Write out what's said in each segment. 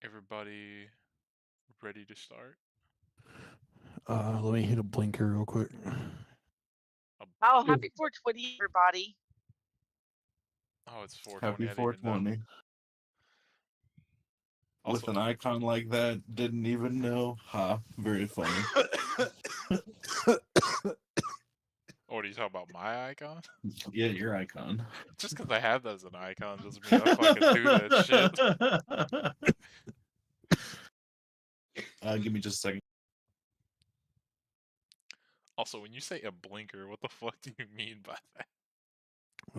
Everybody ready to start? Let me hit a blinker real quick. Oh, happy 420, everybody. Oh, it's 420. Happy I didn't even know. 420. Also, With an icon like that, didn't even know. Ha, very funny. what are you talking about? My icon? Yeah, your icon. Just because I have that as an icon doesn't mean I fucking do that shit. Give me just a second. Also, when you say a blinker, what the fuck do you mean by that?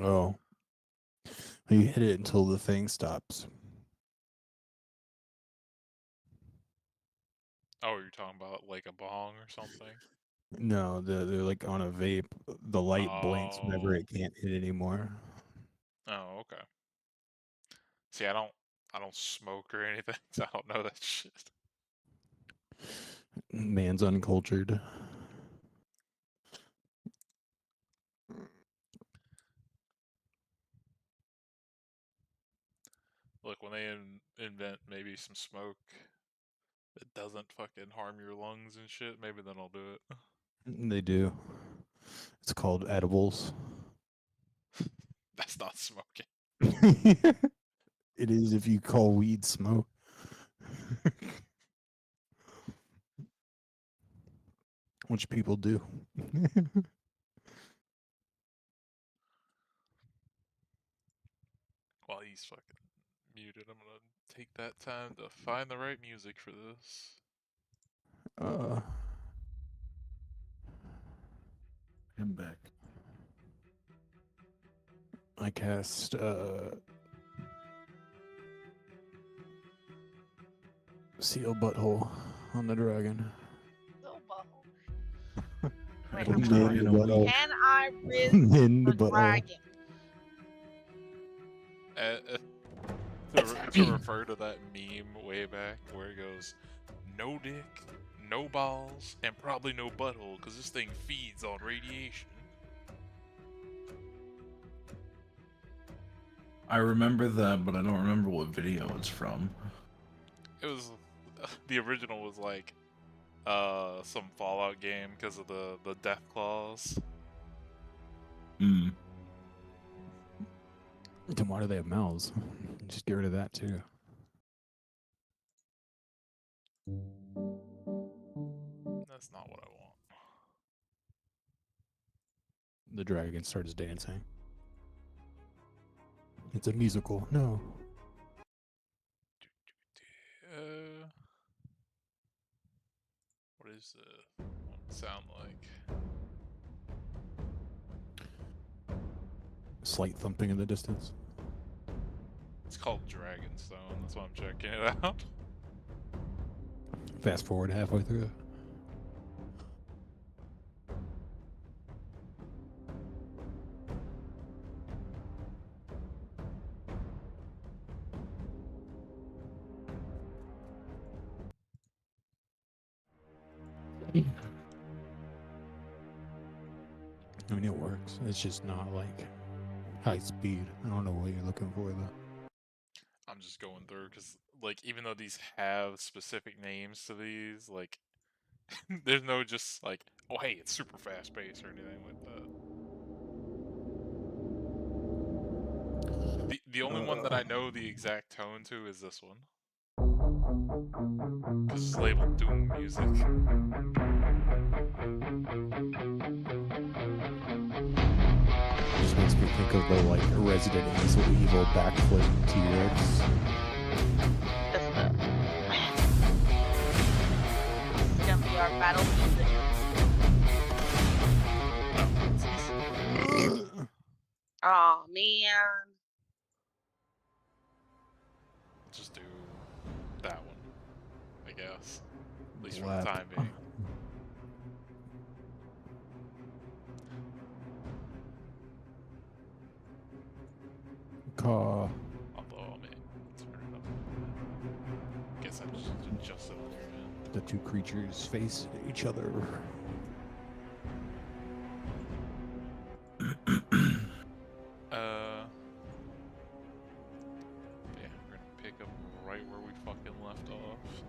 Oh, you hit it until the thing stops. Oh, you're talking about like a bong or something? No, they're like on a vape. The light blinks whenever it can't hit anymore. Oh, okay. See, I don't smoke or anything, so I don't know that shit. Man's uncultured. Look, when they invent maybe some smoke that doesn't fucking harm your lungs and shit, maybe then I'll do it. They do. It's called edibles. That's not smoking. It is if you call weed smoke. Which people do. While he's fucking muted, I'm gonna take that time to find the right music for this. I'm back. I cast Seal Butthole on the dragon. So butthole. Wait, Don't I'm die sorry. in a week. Can I risk In the the butthole. dragon? To refer to that meme way back where it goes, no dick, no balls, and probably no butthole, because this thing feeds on radiation. I remember that, but I don't remember what video it's from. It was the original was like some Fallout game because of the death clause. Hmm. Then why do they have mouths? Just get rid of that too. That's not what I want. The dragon starts dancing. It's a musical. No. What does the one sound like? Slight thumping in the distance. It's called Dragonstone. That's why I'm checking it out. Fast forward halfway through. I mean, it works. It's just not like high speed. I don't know what you're looking for though. I'm just going through because, like, even though these have specific names to these, like, there's no just like, oh hey, it's super fast paced or anything like that. The only one that I know the exact tone to is this one. Because it's labeled Doom music. Just makes me think of the like Resident Evil backflip T-Rex. This is gonna be our battle music. Oh man. Just do that one, I guess. At least for Lap. the time being. Caw. Although, I mean, turn it up. Guess I just adjust it on your end. The two creatures face each other. Yeah, we're gonna pick up right right where we fucking left off.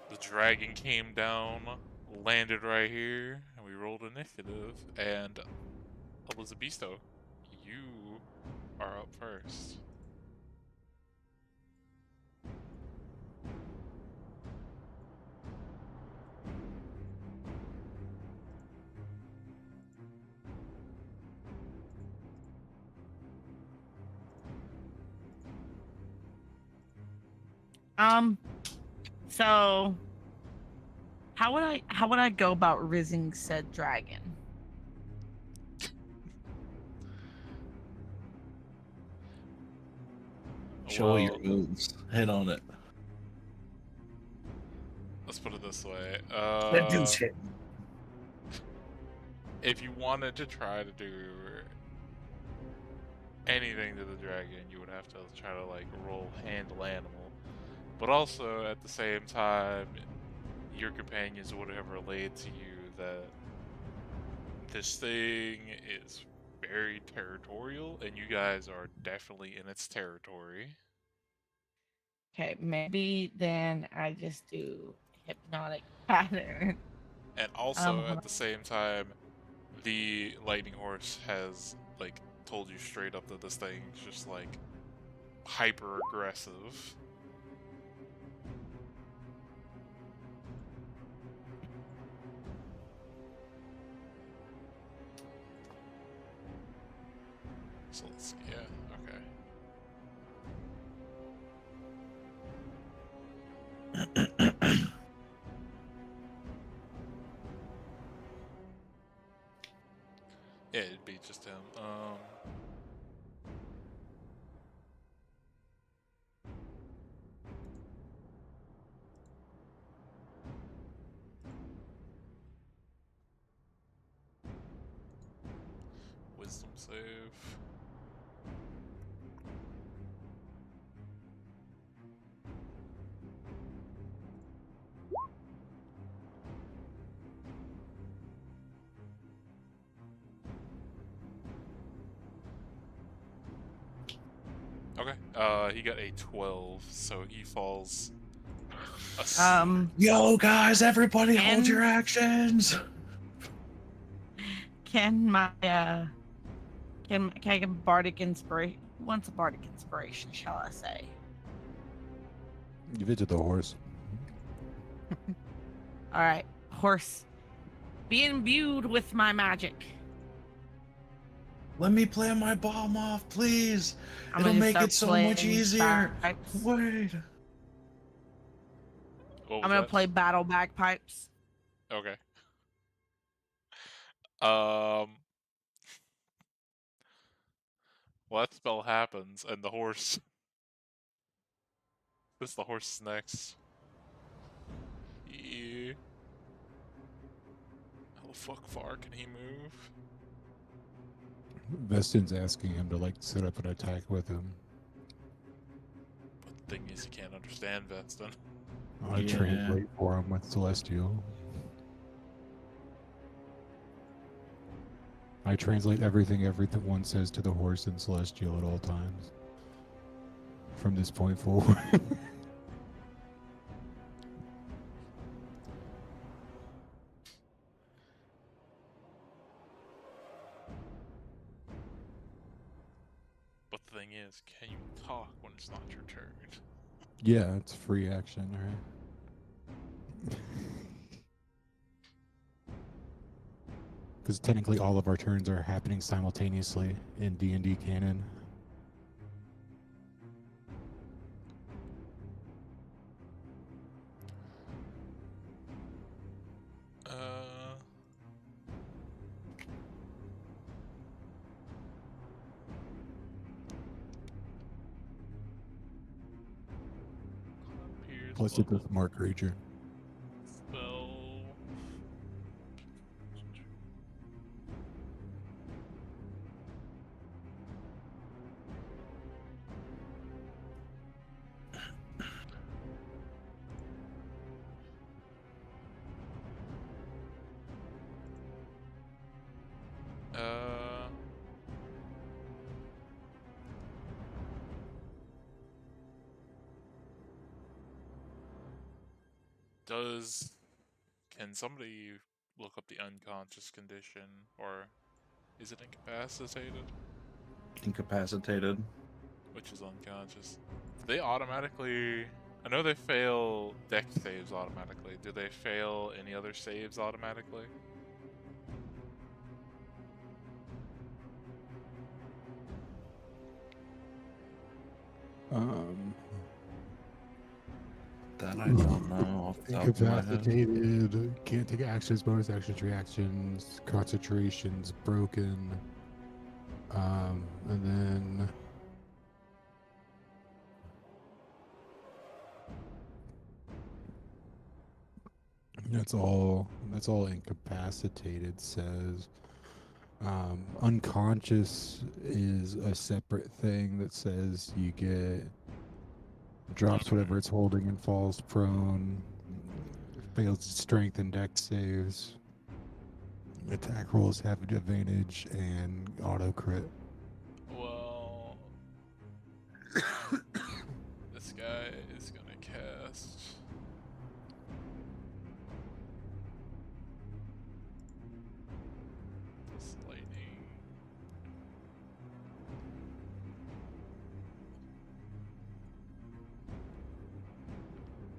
The dragon came down, landed right here, and we rolled initiative. And Elizabesto, you are up first. So how would I go about rizzing said dragon? Show your Well, moves. Hit on it. let's put it this way. That dude's hit. If you wanted to try to do anything to the dragon, you would have to try to like roll handle animal. But also at the same time, your companions would have relayed to you that this thing is very territorial, and you guys are definitely in its territory. Okay, maybe then I just do hypnotic pattern. And also hold at the same time, the lightning horse has like told you straight up that this thing's just like hyper aggressive. So let's, yeah, okay. Yeah, it'd be just him. Wisdom save. Okay, he got a 12, so he falls asleep. Yo, guys, everybody hold And- your actions. Can my can I get bardic inspiration? Once a bardic inspiration, shall I say? Give it to the horse. All right, horse, be imbued with my magic. Let me play my bomb off, please. I'm It'll gonna make start it so much playing easier. bagpipes. Wait. What was I'm gonna that? play battle bagpipes. Okay. Well, that spell happens, and the horse. This the horse's next. Yeah. How the fuck far can he move? Vestin's asking him to like set up an attack with him. But the thing is, he can't understand Veston. I Yeah. translate for him with Celestial. I translate everything everyone says to the horse in Celestial at all times. From this point forward. But the thing is, can you talk when it's not your turn? Yeah, it's free action, right? Because technically all of our turns are happening simultaneously in D&D canon. Appears Plus it's a smart creature. spell. Does can somebody look up the unconscious condition, or is it incapacitated? Incapacitated. Which is unconscious. Do they automatically? I know they fail deck saves automatically. Do they fail any other saves automatically? Um, That I don't know off the top of my head. incapacitated, can't take actions, bonus actions, reactions, concentrations, broken. And then that's all incapacitated says. Unconscious is a separate thing that says you get drops whatever it's holding and falls prone, fails strength and dex saves, attack rolls have advantage, and auto crit. Well, this guy is gonna cast. This lightning.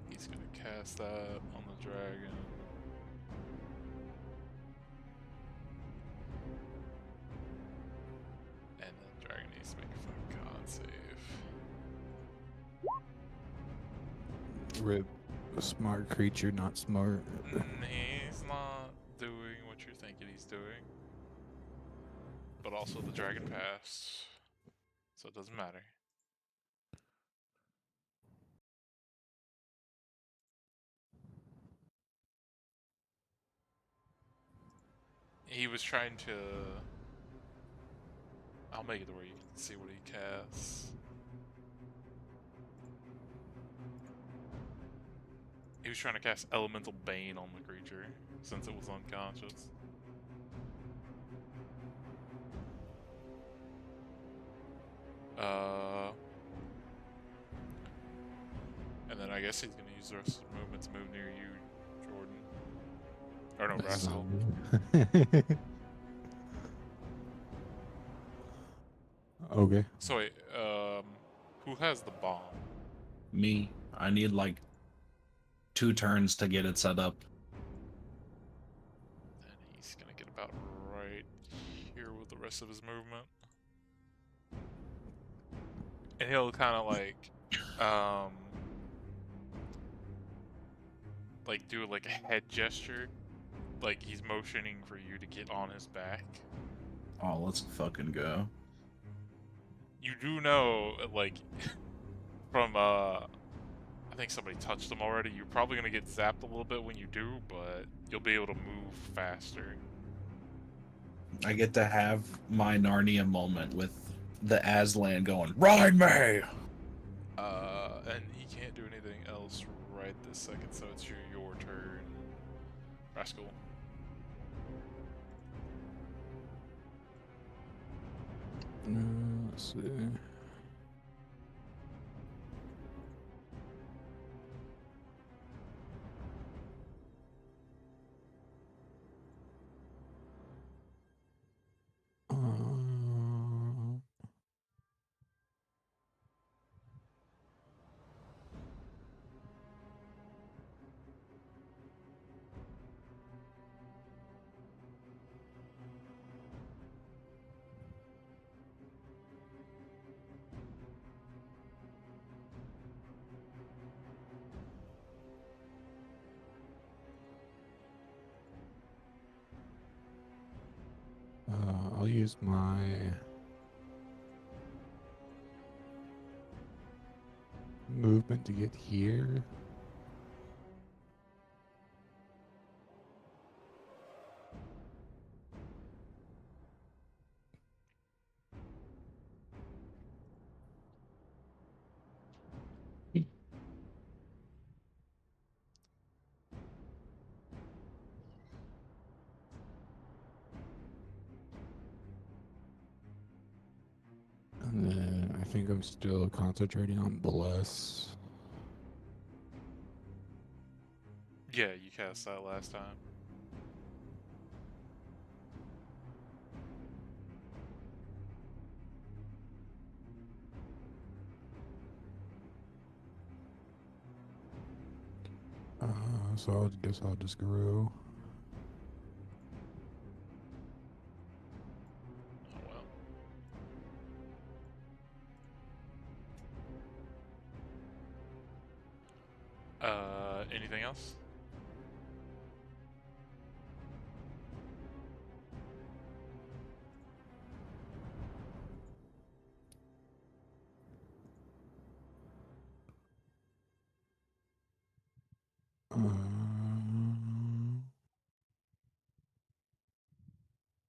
He's gonna cast that on the dragon. And the dragon needs to make a fucking con save. Rip. A smart creature, not smart. He's not doing what you're thinking he's doing. But also the dragon passed. So it doesn't matter. He was trying to... I'll make it to where you can see what he casts. He was trying to cast Elemental Bane on the creature, since it was unconscious. And then I guess he's gonna use the rest of the movement to move near you, Jordan. Or no, That's Rascal. not me. Okay. So wait, who has the bomb? Me. I need like 2 turns to get it set up. And he's gonna get about right here with the rest of his movement. And he'll kind of like do like a head gesture, like he's motioning for you to get on his back. Oh, let's fucking go. You do know, like, from I think somebody touched him already. You're probably gonna get zapped a little bit when you do, but you'll be able to move faster. I get to have my Narnia moment with the Aslan going, "Ride me!" And he can't do anything else right this second, so it's your turn, Rascal. Let's see. I'll use my movement to get here. And then I think I'm still concentrating on Bless. Yeah, you cast that last time. So I guess I'll just grow. Oh well. Anything else?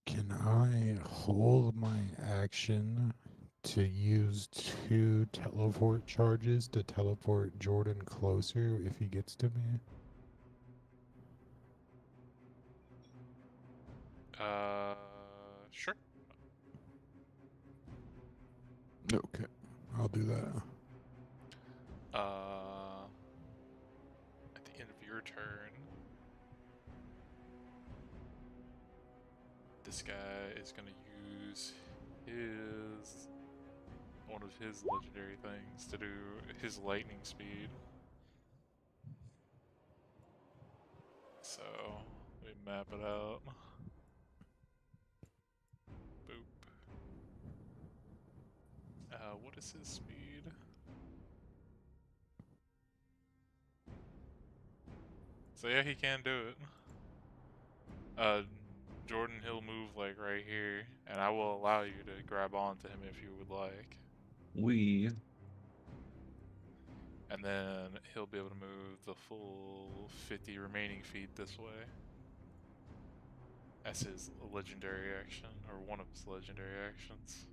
Can I hold my action to use 2 teleport charges to teleport Jordan closer if he gets to me? Sure. Okay, I'll do that. At the end of your turn, this guy is gonna use his one of his legendary things to do his lightning speed. So we map it out. Boop. What is his speed? So yeah, he can do it. Jordan, he'll move like right here, and I will allow you to grab onto him if you would like. We. And then he'll be able to move the full 50 remaining feet this way. That's his legendary action, or one of his legendary actions.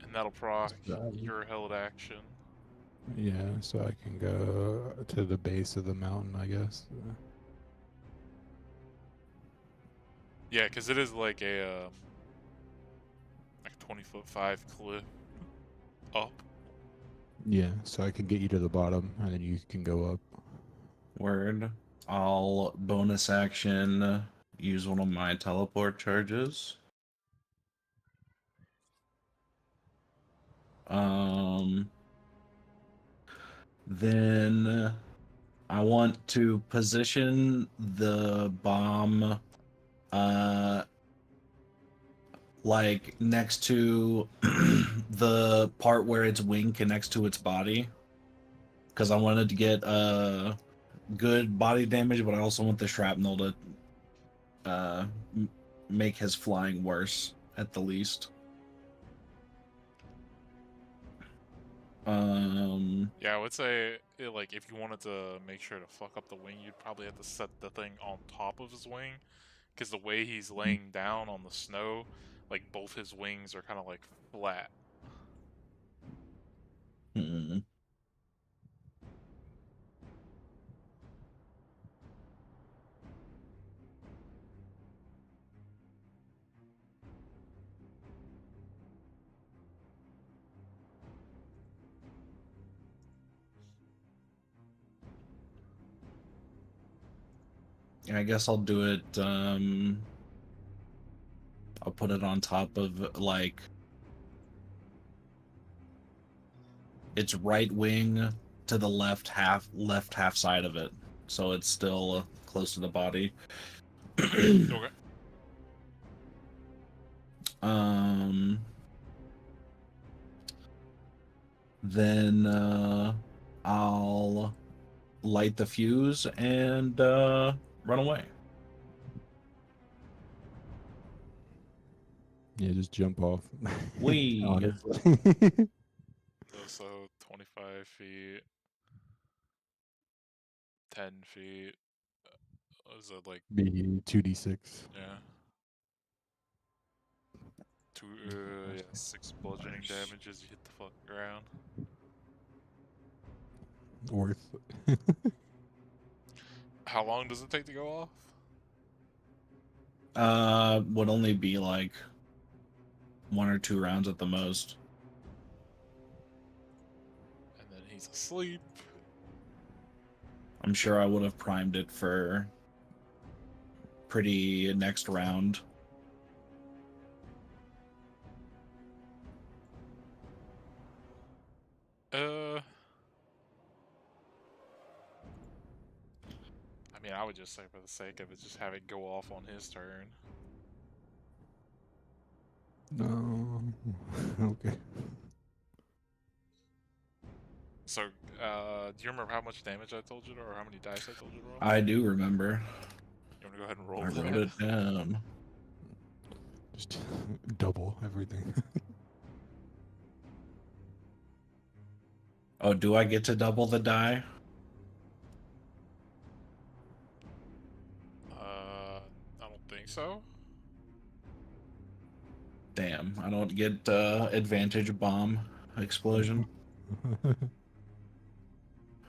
And that'll proc your held action. Yeah, so I can go to the base of the mountain, I guess. Yeah, because it is like a 20-foot-5 cliff up. Yeah, so I can get you to the bottom, and then you can go up. Word. I'll bonus action use one of my teleport charges. Then I want to position the bomb like next to the part where its wing connects to its body, because I wanted to get good body damage, but I also want the shrapnel to make his flying worse at the least. Yeah, I would say like if you wanted to make sure to fuck up the wing, you'd probably have to set the thing on top of his wing, because the way he's laying down on the snow, like both his wings are kind of like flat. hmm. I guess I'll do it. I'll put it on top of like its right wing to the left half side of it, so it's still close to the body. Okay. Then I'll light the fuse and run away. Yeah, just jump off. Whee! Honestly. So 25 feet, 10 feet. Is it like Be 2d6. yeah? Yeah, 6 bludgeoning damage as you hit the fucking ground. Worth. How long does it take to go off? Would only be like 1 or 2 rounds at the most. And then he's asleep. I'm sure I would have primed it for pretty next round. I mean, I would just say for the sake of it, just have it go off on his turn. No. Okay. So, do you remember how much damage I told you to, or how many dice I told you to roll? I do remember. You want to go ahead and roll I that? wrote it down. Just double everything. Oh, do I get to double the die? I don't think so. Damn, I don't get advantage bomb explosion.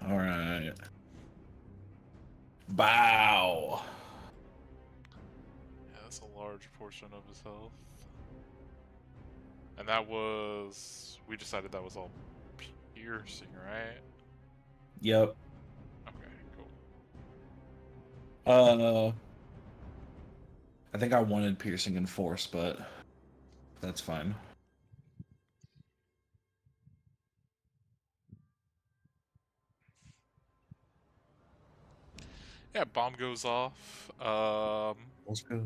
All right. Bow. Yeah, that's a large portion of his health. And that was... We decided that was all piercing, right? Yep. Okay, cool. I think I wanted piercing and force, but that's fine. Yeah, bomb goes off. Let's go.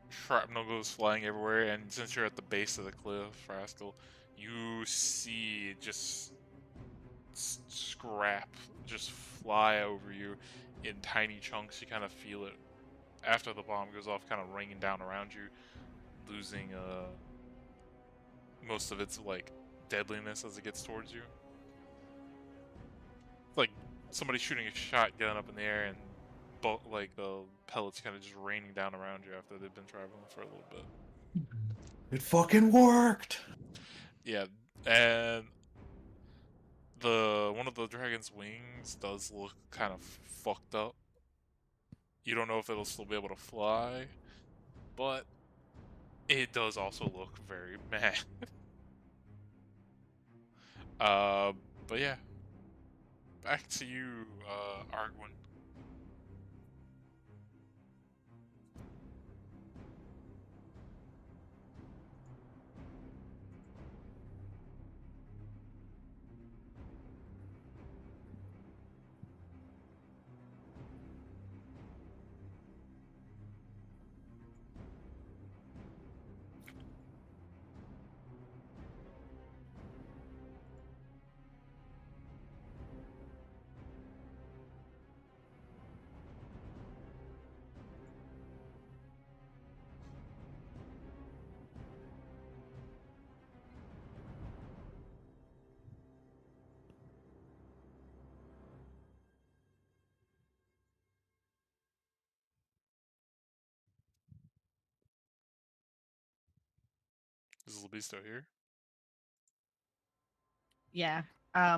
Shrapnel goes flying everywhere, and since you're at the base of the cliff, Rascal, you see just scrap just fly over you in tiny chunks. You kind of feel it after the bomb goes off, kind of raining down around you, losing most of its like deadliness as it gets towards you. It's like somebody shooting a shotgun up in the air and like the pellets kind of just raining down around you after they've been traveling for a little bit. It fucking worked. Yeah, and one of the dragon's wings does look kind of fucked up. You don't know if it'll still be able to fly, but it does also look very mad. But yeah, back to you, Arguin. Is Libby still here? Yeah. I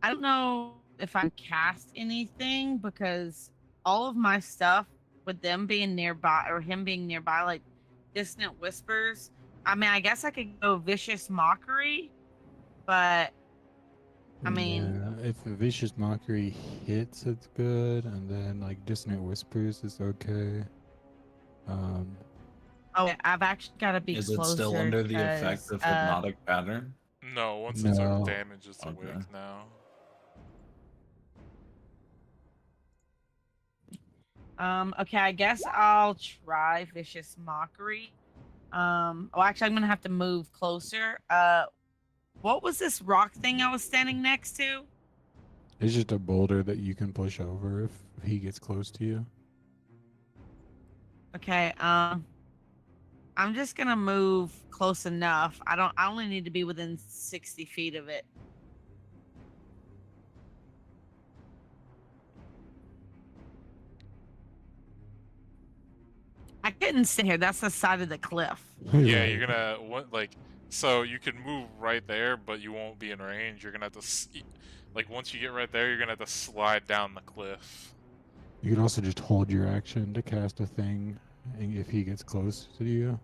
don't know if I cast anything because all of my stuff with them being nearby or him being nearby, like Dissonant Whispers. I mean, I guess I could go Vicious Mockery, but I mean, yeah, if a Vicious Mockery hits, it's good, and then like Dissonant Whispers is okay. oh, I've actually got to be Is closer. it still under the effect of hypnotic pattern? No, once it's No. over damage, it's Okay. awake now. Okay, I guess I'll try Vicious Mockery. Oh, actually, I'm gonna have to move closer. What was this rock thing I was standing next to? It's just a boulder that you can push over if he gets close to you. Okay, I'm just gonna move close enough. I only need to be within 60 feet of it. I couldn't sit here. That's the side of the cliff. Yeah, you're gonna so you can move right there, but you won't be in range. You're gonna have to like once you get right there, you're gonna have to slide down the cliff. You can also just hold your action to cast a thing, and if he gets close to you.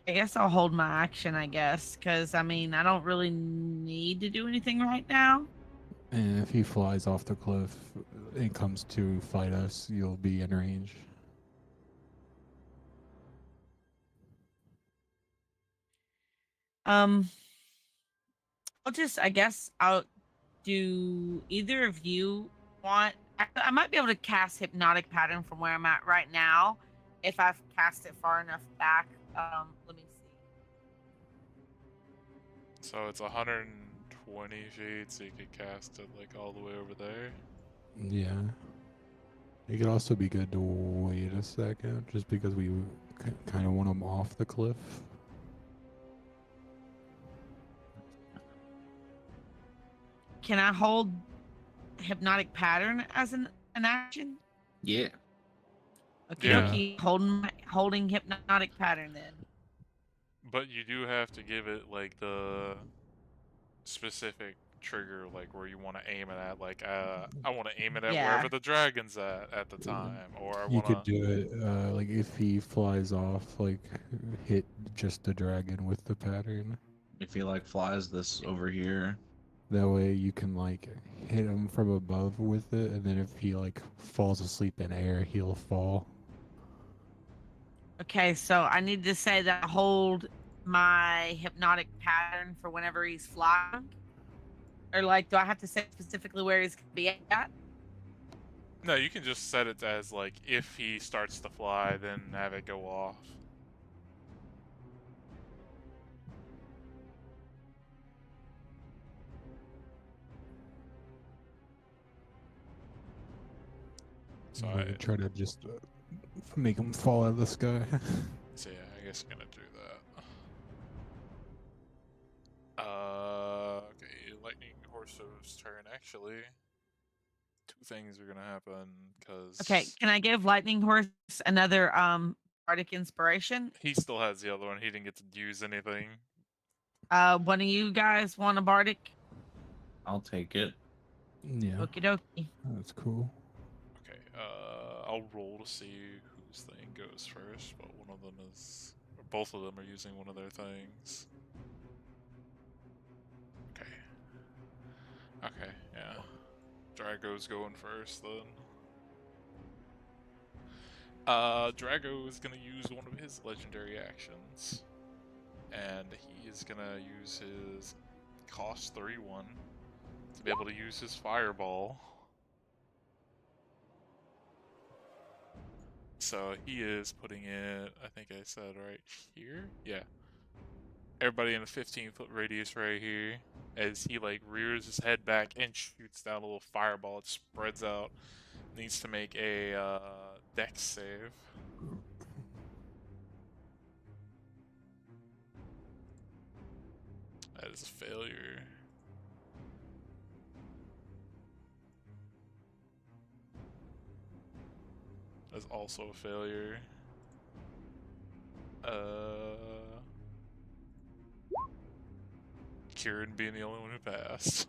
I guess I'll hold my action, I guess, because I mean, I don't really need to do anything right now. And if he flies off the cliff and comes to fight us, you'll be in range. I'll I guess I'll do either of you want. I might be able to cast Hypnotic Pattern from where I'm at right now if I've cast it far enough back. Let me see. So it's 120 feet, so you could cast it like all the way over there. Yeah. It could also be good to wait a second, just because we kind of want him off the cliff. Can I hold Hypnotic Pattern as an action? Yeah. Okay, Yeah. okay. Holding Hypnotic Pattern then. But you do have to give it like the specific trigger, like where you want to aim it at. Like, I want to aim it at Yeah. wherever the dragon's at the time, or I You want could to. do it, like if he flies off, like hit just the dragon with the pattern. If he like flies this over here. That way you can like hit him from above with it, and then if he like falls asleep in air, he'll fall. Okay, so I need to say that I hold my Hypnotic Pattern for whenever he's flying? Or like, do I have to say specifically where he's gonna be at? No, you can just set it as like if he starts to fly, then have it go off. So I'm gonna try to just make him fall out of the sky. So yeah, I guess I'm gonna do that. Okay, Lightning Horse's turn. Actually, two things are gonna happen because Okay, can I give Lightning Horse another Bardic Inspiration? he still has the other one. He didn't get to use anything. One of you guys want a Bardic? I'll take it. Yeah, Okie dokie. that's cool. Okay, I'll roll to see whose thing goes first, but one of them is, or both of them are using one of their things. Okay. Okay, yeah. Drago's going first then. Drago is gonna use one of his legendary actions. And he is gonna use his cost 3-1 to be able to use his fireball. So he is putting it, I think I said right here? Yeah. Everybody in a 15-foot radius right here. As he like rears his head back and shoots down a little fireball. It spreads out. Needs to make a dex save. That is a failure. That's also a failure. Kieran being the only one who passed.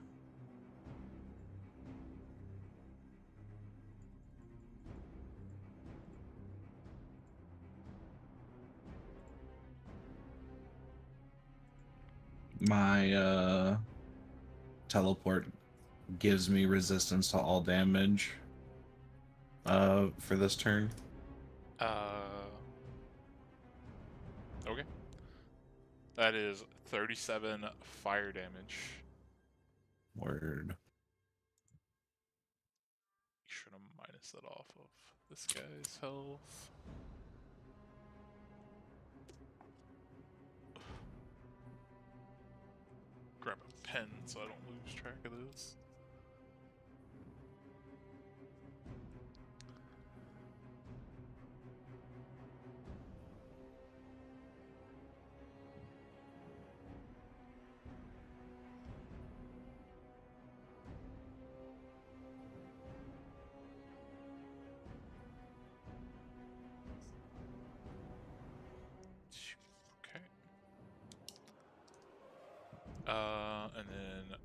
My teleport gives me resistance to all damage for this turn. Okay. That is 37 fire damage. Word. Make sure to minus that off of this guy's health. Grab a pen so I don't lose track of this. Okay. And then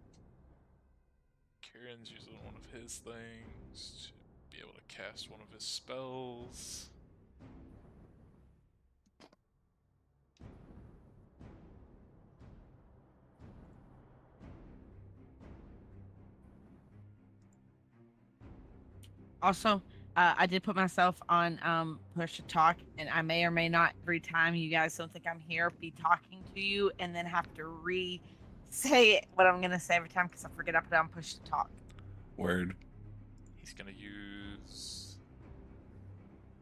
Kieran's using one of his things be able to cast one of his spells. Also, I did put myself on push to talk, and I may or may not every time you guys don't think I'm here be talking to you, and then have to say what I'm gonna say every time because I forget I put on push to talk. Word. He's gonna use.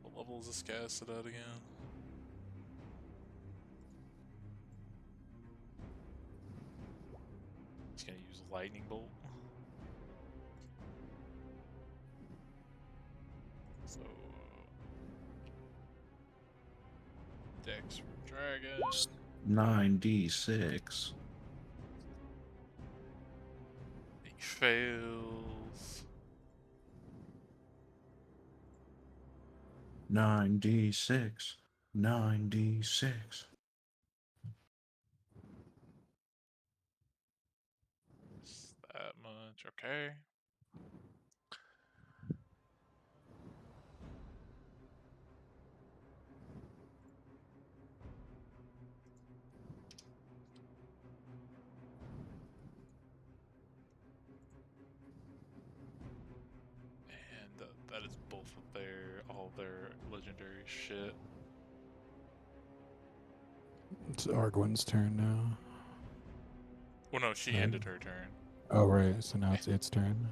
What level is this casted at again? He's gonna use Lightning Bolt. So. Dex for Dragon. 9d6. He fails. 9d6. 9d6. Just that much, okay. And that is both of all their legendary shit. It's Arguin's turn now. Well, no, she Right. ended her turn. Oh, right. So now it's its turn.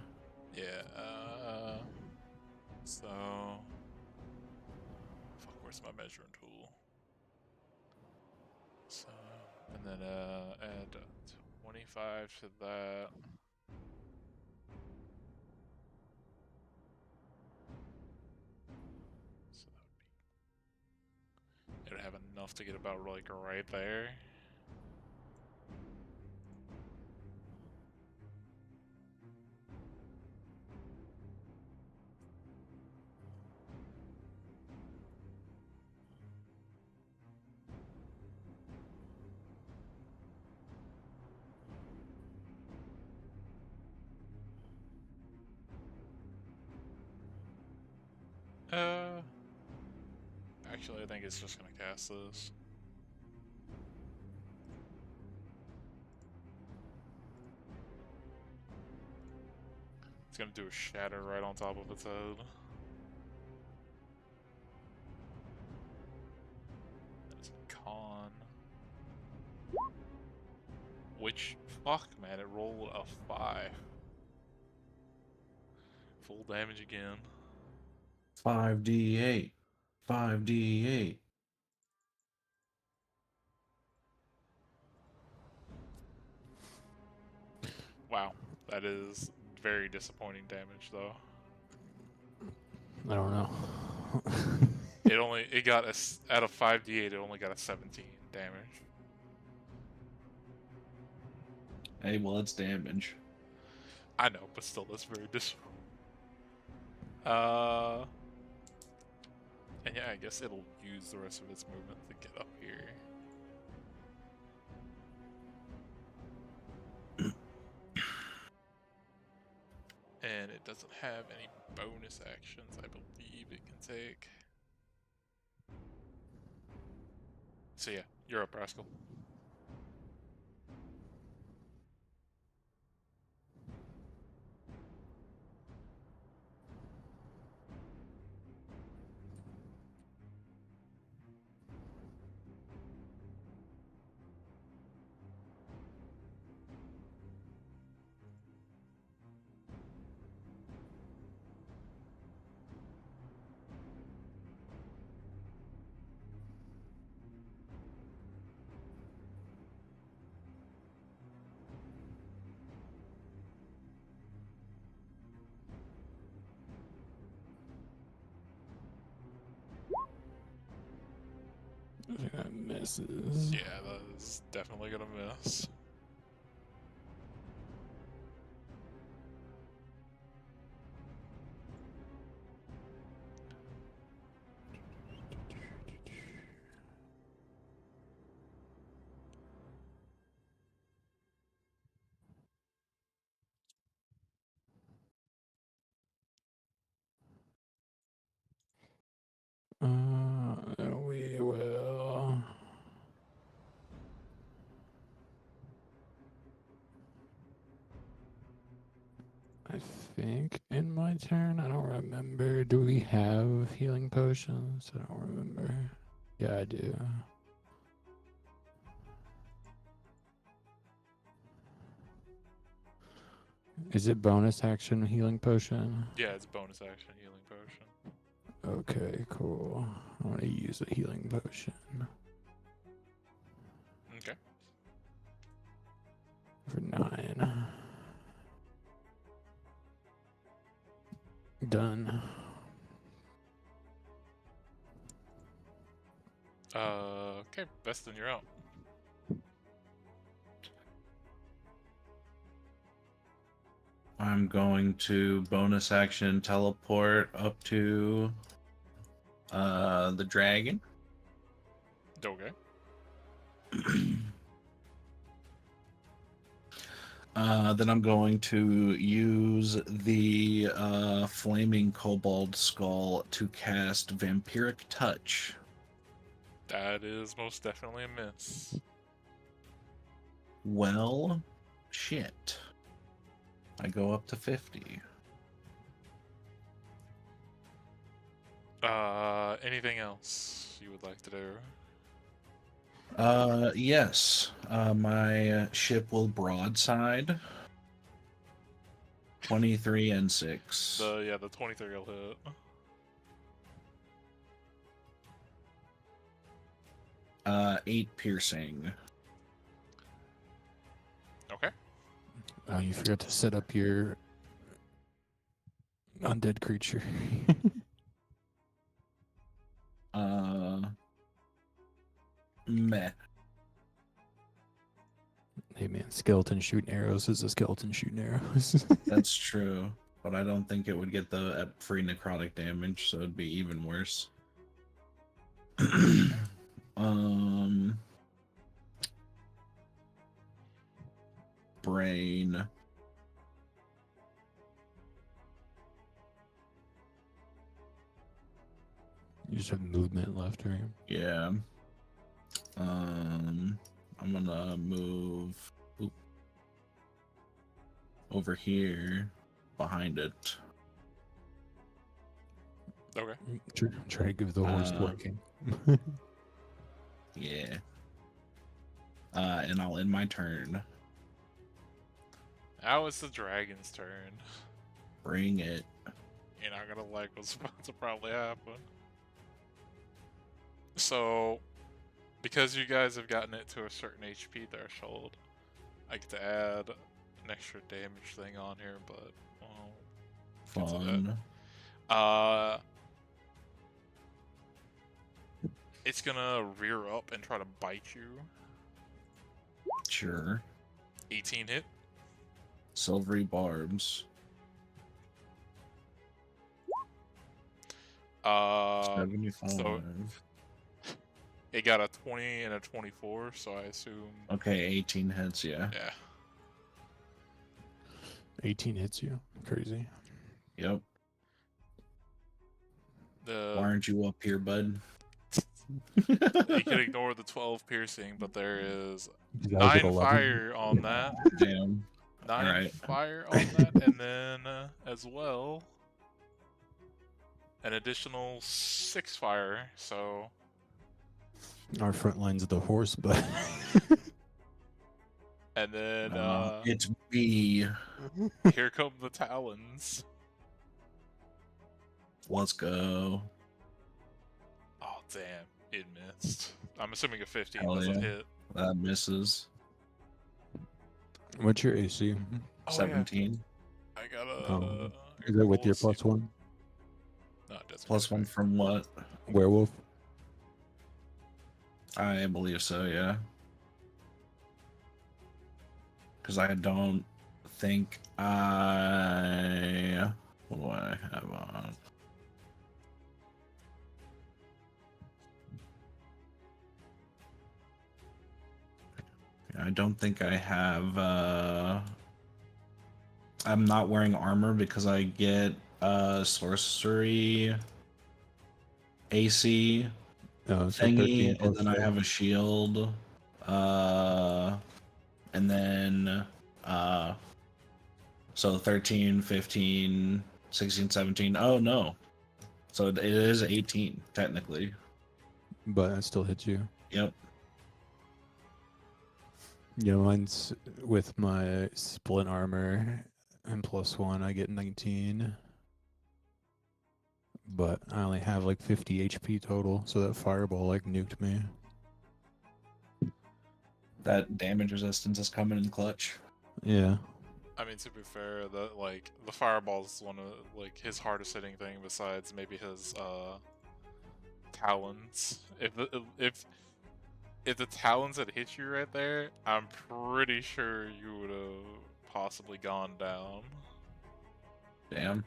Yeah, so... Fuck, where's my measuring tool? So, and then, add 25 to that. So that would be... It would have enough to get about, like, right there. Actually, I think it's just gonna cast this. It's gonna do a shatter right on top of its head. That is a con. Which, fuck man, it rolled a 5. Full damage again. 5d8. 5d8. Wow, that is very disappointing damage though. I don't know. It got out of 5d8, it only got a 17 damage. Hey, well, it's damage. I know, but still, that's very disappointing. And yeah, I guess it'll use the rest of its movement to get up here. And it doesn't have any bonus actions, I believe it can take. So yeah, you're up, Rascal. I think that misses. Yeah, that is definitely gonna miss. I think in my turn. I don't remember. Do we have healing potions? I don't remember. Yeah, I do. Is it bonus action healing potion? Yeah, it's bonus action healing potion. Okay, cool. I want to use a healing potion Okay. for 9. Done. Okay, Vestin, you're out. I'm going to bonus action teleport up to the dragon. Okay. Then I'm going to use the flaming kobold skull to cast vampiric touch. That is most definitely a miss. Well, shit. I go up to 50. Anything else you would like to do? Yes. My ship will broadside. 23 and 6. The 23 will hit. Uh, 8 piercing. Okay. Oh, you forgot to set up your undead creature. Meh. Hey man, skeleton shooting arrows is a skeleton shooting arrows. That's true. But I don't think it would get the free necrotic damage, so it'd be even worse. Brain. You just have movement left, right? Yeah. I'm gonna move over here behind it. Okay. Try to give the horse working. Yeah. And I'll end my turn. Now it's the dragon's turn. Bring it. You're not gonna like what's about to probably happen. So, because you guys have gotten it to a certain HP threshold, I get to add an extra damage thing on here, but well, get to that. Fun. It's gonna rear up and try to bite you. Sure. 18 hit. Silvery barbs. 75. so- It got a 20 and a 24, so I assume. Okay, 18 hits, yeah. Yeah. 18 hits you. Crazy. Yep. Why The aren't you up here, bud? you can ignore the 12 piercing, but there is You guys at 9 11? fire on that. Damn. 9 Alright. fire on that, and then as well an additional 6 fire. So Our front line's the horse, but and then It's me. here come the talons. Let's go. Oh damn, it missed. I'm assuming a 15 Hell doesn't yeah. hit. That misses. what's your AC? Oh, 17. Yeah. I got a. Is that with your roll plus 1? No, it doesn't. Plus 1 from what? Werewolf? I believe so, yeah. Because I don't think I... What do I have on? I don't think I have... I'm not wearing armor because I get sorcery AC Oh, so thingy, 13 and then I plus have a shield, and then So 13, 15, 16, 17. Oh no. So it is 18 technically. But it still hits you. Yep. Yeah, mine's with my splint armor and +1, I get 19. But I only have like 50 HP total, so that fireball like nuked me. That damage resistance is coming in clutch. Yeah. I mean, to be fair, the fireball is one of like his hardest hitting thing besides maybe his talons. If the talons had hit you right there, I'm pretty sure you would have possibly gone down. Damn.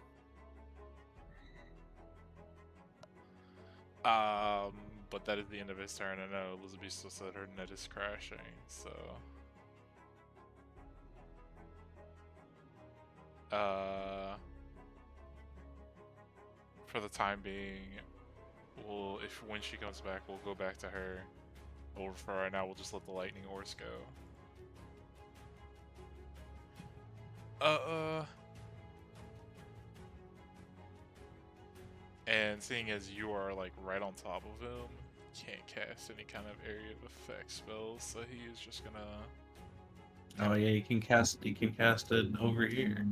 But that is the end of his turn. I know Elizabeth still said her net is crashing, so. For the time being, when she comes back, we'll go back to her. Or for right now, we'll just let the lightning horse go. And seeing as you are like right on top of him, can't cast any kind of area of effect spells, so he is just gonna. Oh yeah, you can cast it over here.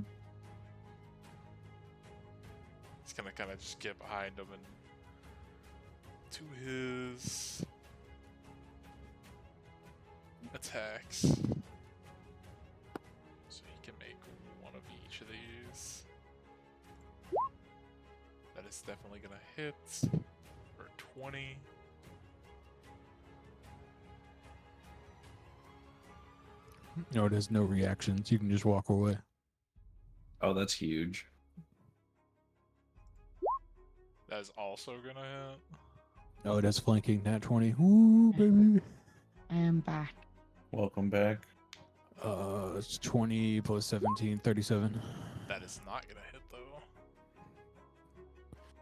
He's gonna kind of just get behind him and to his attacks, so he can make one of each of these. That is definitely gonna hit for 20. No, it has no reactions. You can just walk away. Oh, that's huge. That is also gonna hit. No, it has flanking. Nat 20. Ooh, baby. I am back. Welcome back. It's 20 plus 17, 37. That is not gonna hit though.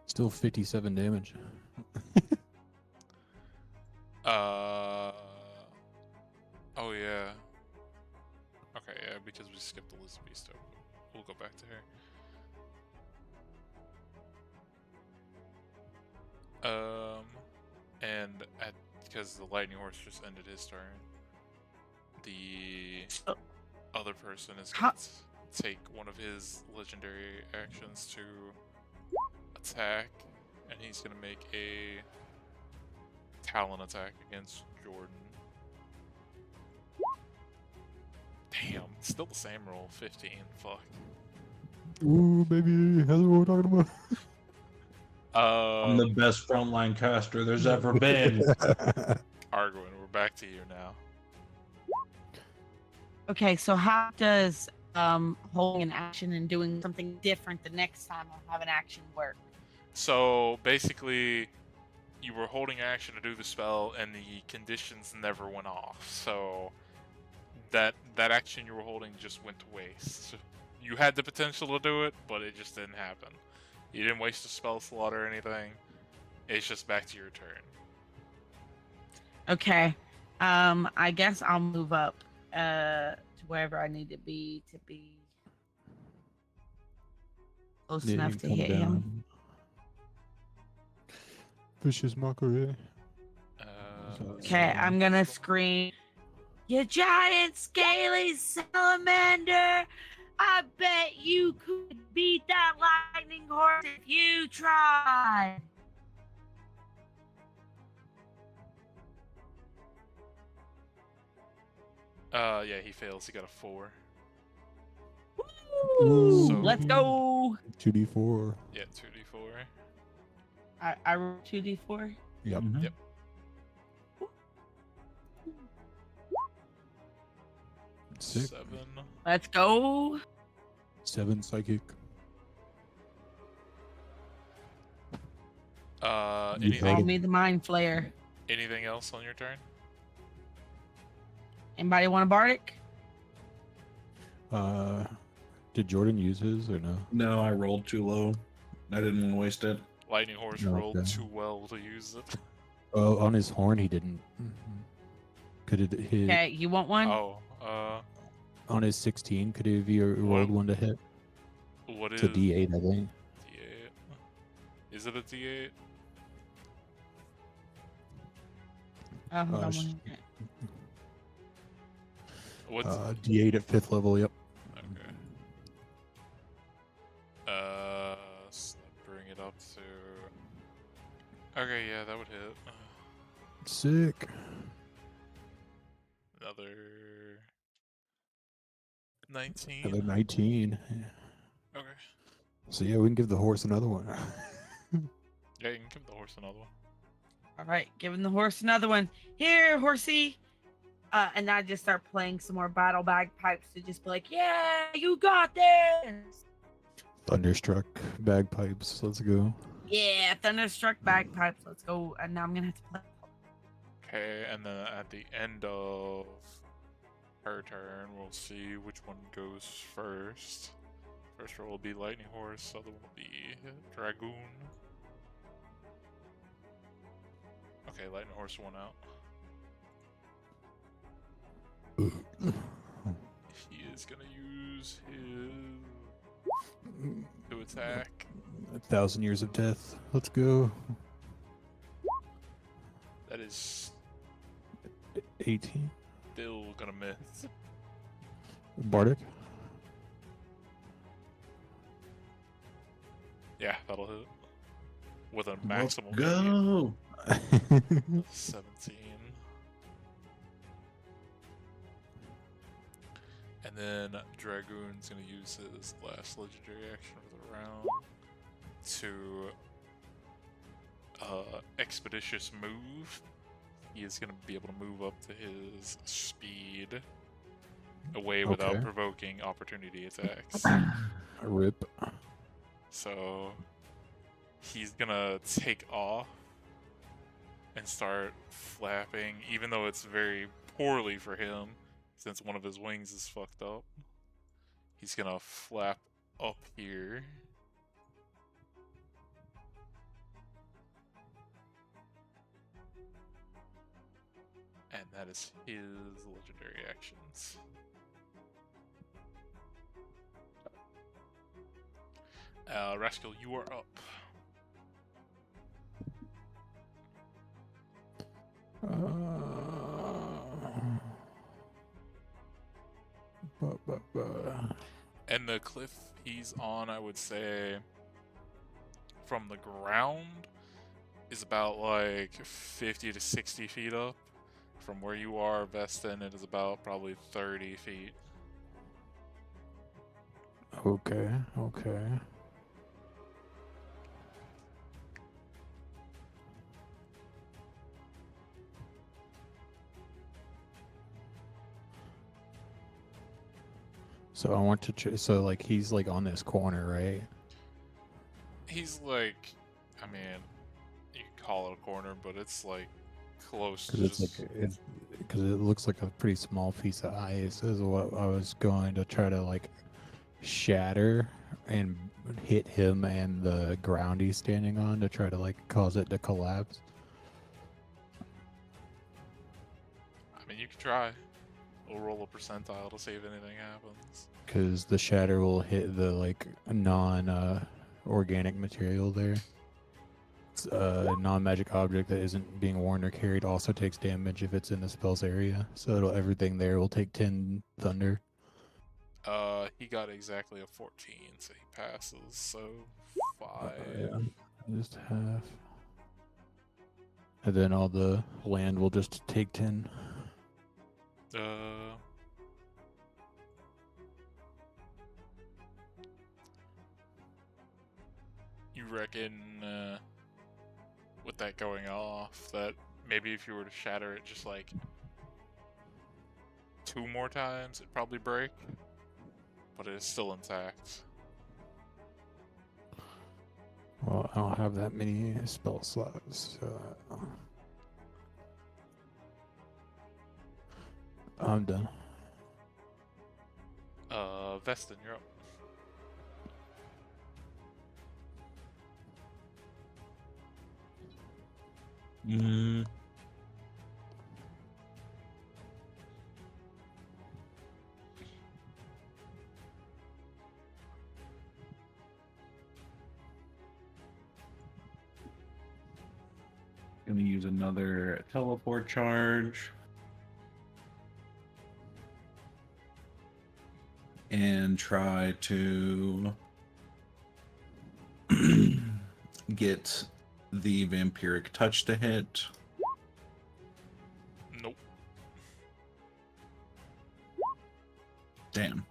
Still 57 damage. Oh yeah. Okay, yeah, because we skipped Elizabeth, so we'll go back to her. And because the lightning horse just ended his turn, the other person is going to take one of his legendary actions to attack, and he's going to make a talon attack against Jordan. Damn, still the same roll, 15. Fuck. Ooh, baby. That's what we're talking about. I'm the best frontline caster there's ever been. Arguin, we're back to you now. Okay, so how does holding an action and doing something different the next time I have an action work? So basically, you were holding action to do the spell, and the conditions never went off. So that action you were holding just went to waste. You had the potential to do it, but it just didn't happen. You didn't waste a spell slot or anything. It's just back to your turn. Okay, I guess I'll move up to wherever I need to be close Yeah, enough you to come hit him. down. Vicious mockery. Okay, I'm gonna scream, "You giant scaly salamander! I bet you could beat that lightning horse if you tried." Yeah, he fails. He got a 4. Woo! So- Let's go. 2d4. Yeah, 2d4. I rolled 2d4. Yep. Mhm. Yep. Sick. 7. Let's go. 7 psychic. You Call Anything me the mind flayer. anything else on your turn? Anybody want a bardic? Did Jordan use his or no? No, I rolled too low. I didn't want to waste it. Lightning horse No, rolled okay. too well to use it. Oh, on his horn he didn't. Could it hit? Okay, you want one? Oh, on his 16, could he have you rolled one to hit? What It's is a D8, I think. D8? Is it a D8? Hold on sh- one minute. What's D8 at 5th level. Yep. okay? So bring it up to. Okay, yeah, that would hit. Sick. Another 19. Another 19. Okay. So yeah, we can give the horse another one. Yeah, you can give the horse another one. All right, giving the horse another one. Here, horsey. And I just start playing some more battle bagpipes to just be like, yeah, you got this. Thunderstruck bagpipes. Let's go. Yeah, thunderstruck bagpipes. Let's go. And now I'm gonna have to play. Okay, and then at the end of her turn, we'll see which one goes first. First roll will be Lightning Horse, other one will be Dragoon. Okay, Lightning Horse won out. He is gonna use his to attack. 1,000 years of death. Let's go. That is 18. still gonna miss. Bardic. Yeah, that'll hit. With a Let's maximum go. 17. And then Dragoon's gonna use his last legendary action of the round to expeditious move. He is gonna be able to move up to his speed away without Okay. provoking opportunity attacks. Rip. So he's gonna take off and start flapping, even though it's very poorly for him since one of his wings is fucked up. He's gonna flap up here. And that is his legendary actions. Rascal, you are up. And the cliff he's on, I would say, from the ground, is about like 50 to 60 feet up. From where you are, Vestin, it is about probably 30 feet. Okay, okay. So I want to so like he's like on this corner, right? He's like, I mean, you can call it a corner, but it's like close to Because just... because it looks like a pretty small piece of ice is what I was going to try to like shatter and hit him and the ground he's standing on to try to like cause it to collapse. I mean, you can try. We'll roll a percentile to see if anything happens. Because the shatter will hit the like non organic material there. It's a non-magic object that isn't being worn or carried also takes damage if it's in the spell's area. So everything there will take 10 thunder. He got exactly a 14, so he passes. So 5. Yeah, just half. And then all the land will just take 10. You reckon, with that going off, that maybe if you were to shatter it just like 2 more times, it'd probably break, but it is still intact. Well, I don't have that many spell slots. So I'm done. Vestin, you're up. Gonna use another teleport charge. And try to get the vampiric touch to hit. Nope. Damn.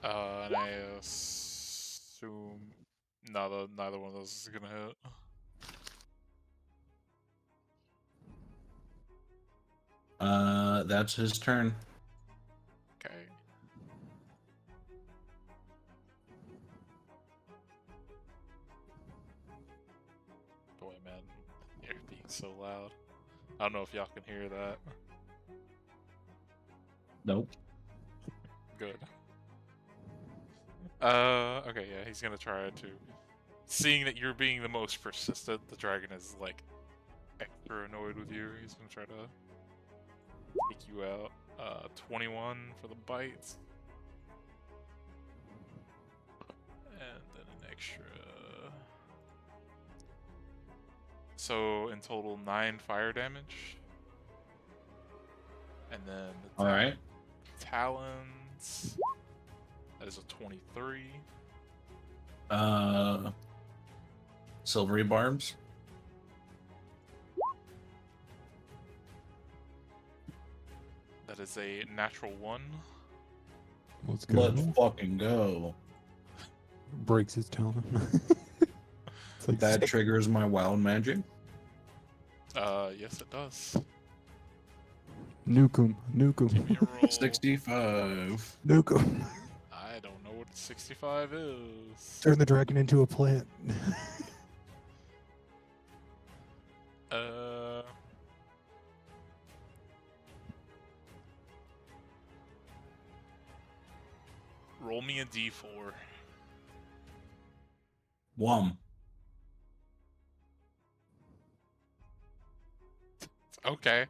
And I assume neither one of those is gonna hit. That's his turn. Okay. Boy, man, you're being so loud. I don't know if y'all can hear that. Nope. Good. Okay, yeah, he's gonna try to. Seeing that you're being the most persistent, the dragon is like extra annoyed with you. He's gonna try to take you out. 21 for the bites. And then an extra. So in total, 9 fire damage. And then the Alright. talons. That is a 23. Silvery barbs. That is a natural 1. Let's go. Let's fucking go. Breaks his talon. It's like That triggers my wild magic. Yes, it does. nuke him. Nuke Give me him. a roll. 65. Nuke him. I don't know what 65 is. Turn the dragon into a plant. Roll me a d4. Wham. Okay.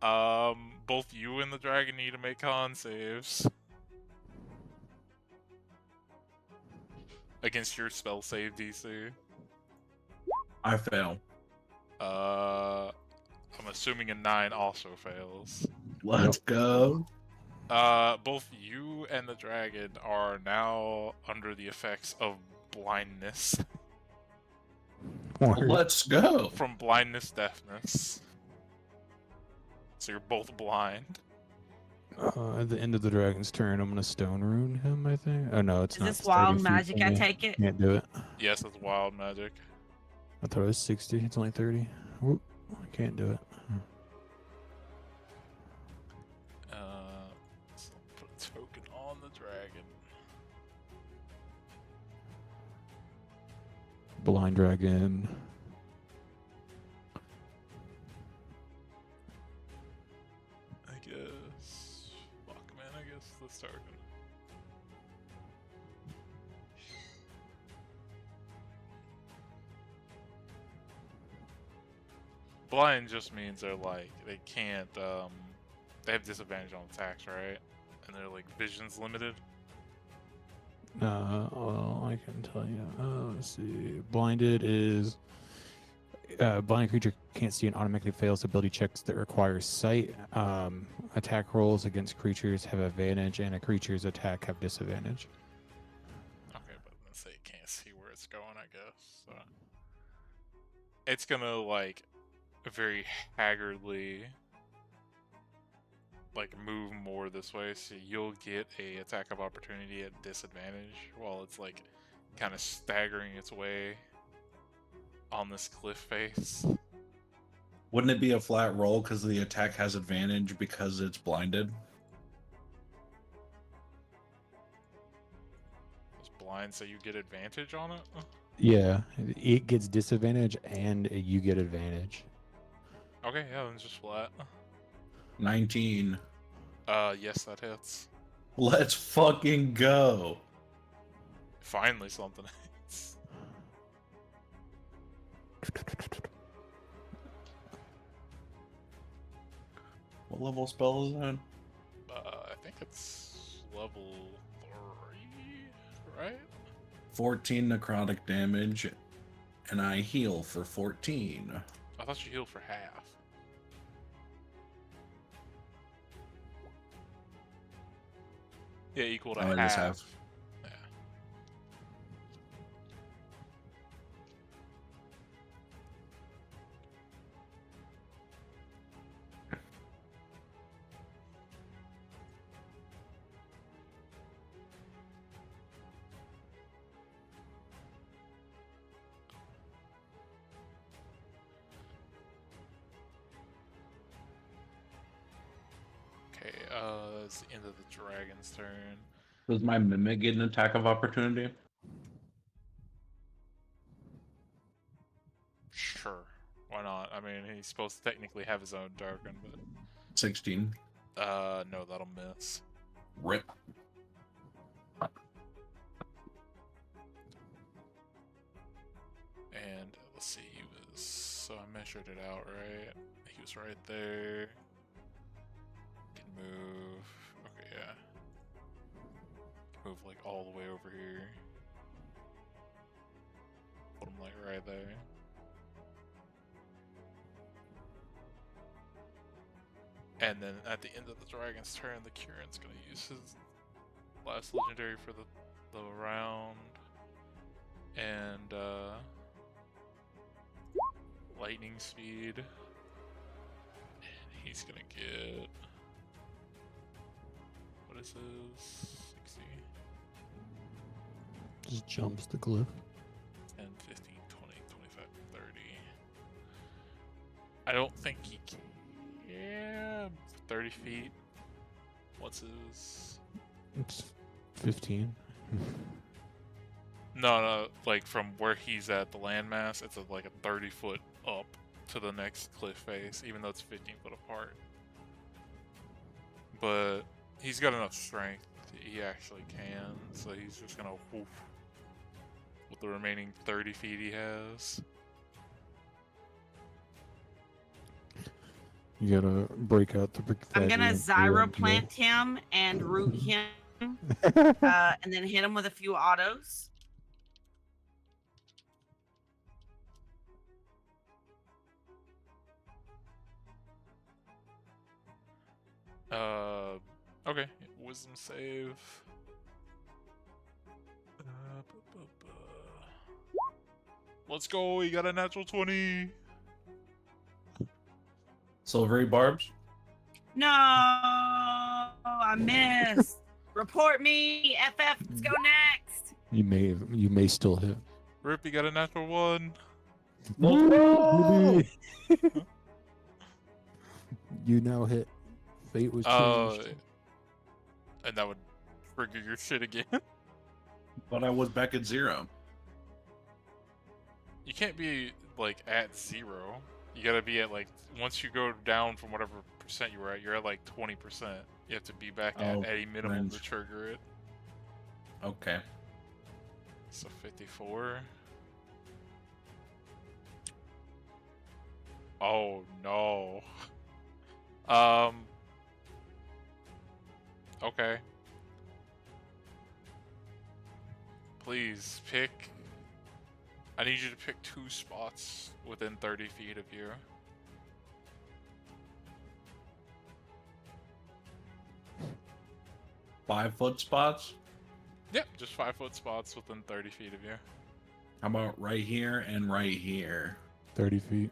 Both you and the dragon need to make con saves. Against your spell save DC. I fail. I'm assuming a 9 also fails. Let's go. Both you and the dragon are now under the effects of blindness. Let's go. From blindness deafness. So you're both blind. At the end of the dragon's turn, I'm gonna stone rune him. I think. Oh no, it's Is not. this It's 30 wild feet magic? from I me. take it. Can't do it. Yes, it's wild magic. I thought it was 60. It's only 30. Whoop. I can't do it. So put a token on the dragon. Blind dragon. I guess. Fuck, man, I guess let's start. Blind just means they're like, they can't, they have disadvantage on attacks, right? And they're like vision's limited. Well, I can tell you. Let's see. Blinded is blind creature can't see and automatically fails ability checks that require sight. Attack rolls against creatures have advantage, and a creature's attack have disadvantage. Okay, but let's say it can't see where it's going, I guess. So. It's gonna, like, very haggardly, like, move more this way, so you'll get a attack of opportunity at disadvantage while it's, like, kind of staggering its way on this cliff face. Wouldn't it be a flat roll because the attack has advantage because it's blinded? It's blind, so you get advantage on it? Yeah, it gets disadvantage, and you get advantage. Okay, yeah, then just flat. 19. Yes, that hits. Let's fucking go. Finally something hits. What level spell is that? I think it's level 3. right? 14 necrotic damage, and I heal for 14. I thought you healed for half. Yeah, equal to Oh, half. it is half. Yeah. Okay, it's the end of the dragon's turn. Does my mimic get an attack of opportunity? Sure. Why not? I mean, he's supposed to technically have his own darken, 16. but no, that'll miss. Rip. And let's see, he was, so I measured it out, right? He was right there. Can move. Okay, yeah. Can move like all the way over here. Put him like right there. And then at the end of the dragon's turn, the Kieran's gonna use his last legendary for the round. And lightning speed. And he's gonna get, what is this? 60, Just jumps the cliff. 10, 15, 20, 25, 30. I don't think he can. 30 feet. What's his? It's 15. No, like from where he's at, the landmass, it's like a 30-foot up to the next cliff face, even though it's 15 foot apart. But he's got enough strength, he actually can, so he's just gonna woof with the remaining 30 feet he has. You gotta break out the I'm gonna Zyroplant him and root him, and then hit him with a few autos. Okay, wisdom save. Let's go, he got a natural 20. Silvery barbs. No, I missed. Report me, FF. Let's go next. You may still hit. Rip, you got a natural 1. Woo! You now hit. Fate was changed. And that would trigger your shit again. But I was back at 0. You can't be like at 0. You gotta be at like, once you go down from whatever percent you were at, you're at like 20%. You have to be back at a minimum to trigger it. Okay. So 54. Oh no. Okay. Please pick. I need you to pick 2 spots within 30 feet of you. Five-foot spots. Yep, just 5-foot spots within 30 feet of you. How about right here and right here? 30 feet.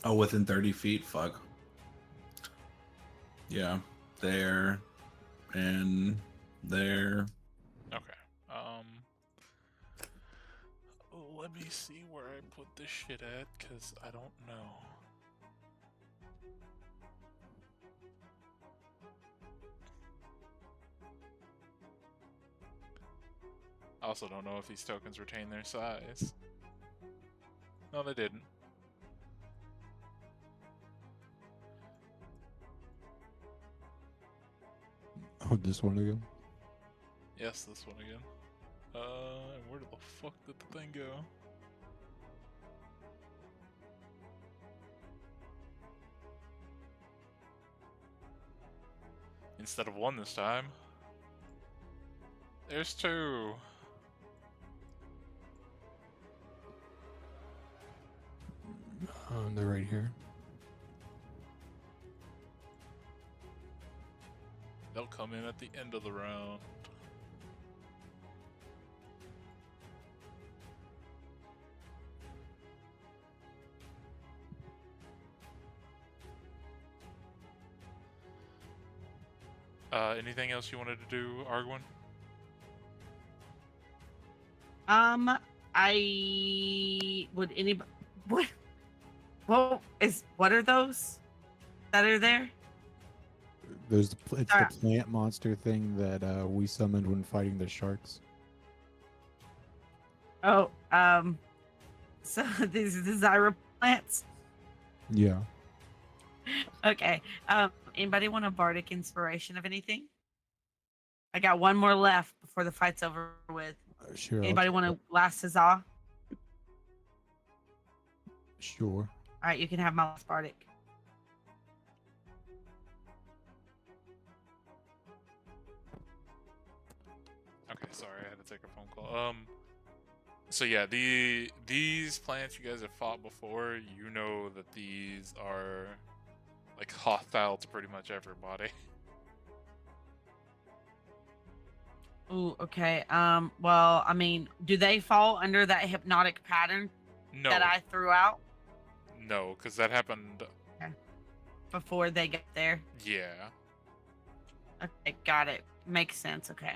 Oh, within 30 feet? Fuck. Yeah. There. And there. Okay. Let me see where I put this shit at, cause I don't know. I also don't know if these tokens retain their size. No, they didn't. Oh, this one again? Yes, this one again. And where the fuck did the thing go? Instead of 1 this time. There's 2. They're right here. They'll come in at the end of the round. Anything else you wanted to do, Arguin? I would anybody what are those that are there? There's it's Alright. the plant monster thing that we summoned when fighting the sharks. Oh, so these are the Zyra plants. Yeah. Okay. Anybody want a bardic inspiration of anything? I got one more left before the fight's over with. Sure. I'll Anybody take want it. to last huzzah? Sure. All right, you can have my last bardic. Okay, sorry, I had to take a phone call. So yeah, these plants you guys have fought before, you know that these are like hostile to pretty much everybody. Ooh, okay. Well, I mean, do they fall under that hypnotic pattern No, that I threw out no, because that happened. before they get there? Yeah. Okay, got it. Makes sense. Okay.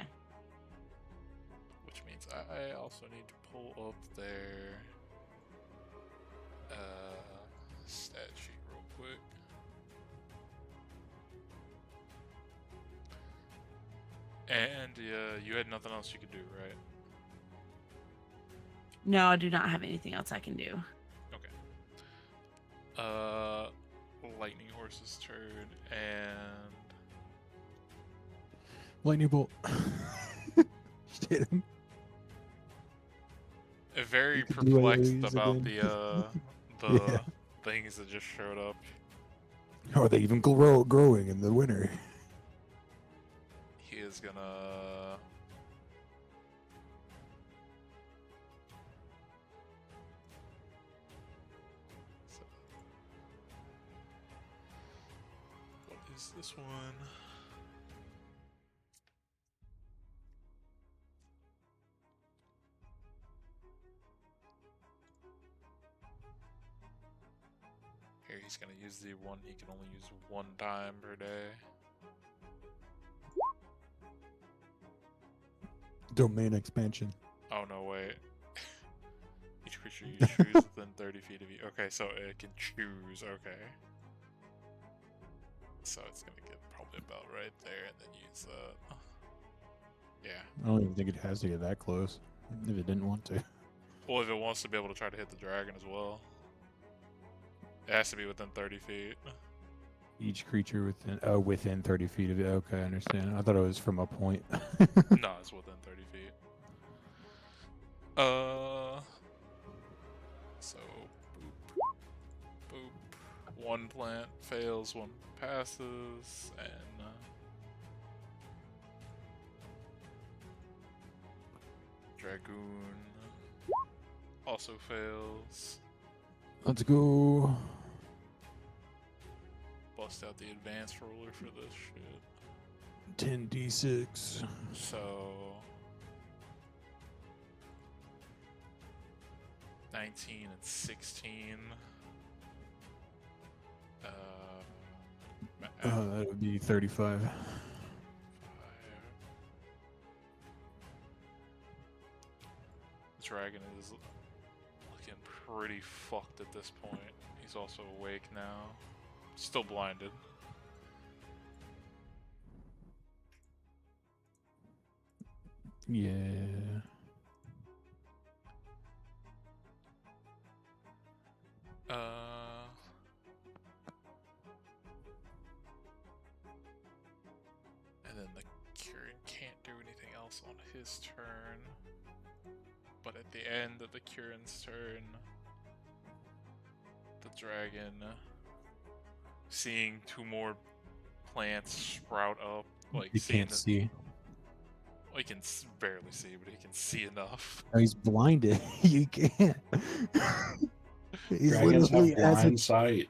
Which means I also need to pull up their stat sheet real quick. And you had nothing else you could do, right? No, I do not have anything else I can do. Okay. Lightning Horse's turn, and Lightning bolt. Hit him. very You could do perplexed AoEs about again. the Yeah. things that just showed up. Are they even growing in the winter? He is gonna so, what is this one? Here he's gonna use the one he can only use one time per day. Domain expansion. Oh no, wait. Each creature you choose within 30 feet of you. Okay, so it can choose, okay. So it's gonna get probably about right there and then use that. Yeah. I don't even think it has to get that close. If it didn't want to. Well, if it wants to be able to try to hit the dragon as well. It has to be within 30 feet. Each creature within 30 feet of it. Okay, I understand. I thought it was from a point. No, it's within 30 feet. So, boop. Boop. One plant fails, one passes, and Dragoon also fails. Let's go. Bust out the advanced roller for this shit. 10d6. So 19 and 16. That would be 35. The dragon is looking pretty fucked at this point. He's also awake now. Still blinded. Yeah. And then the Kieran can't do anything else on his turn. But at the end of the Kieran's turn, the dragon, seeing two more plants sprout up, like He seeing can't the- see. Well, he can barely see, but he can see enough. Oh, he's blinded. You can't. He's Dragons have literally as blind sight.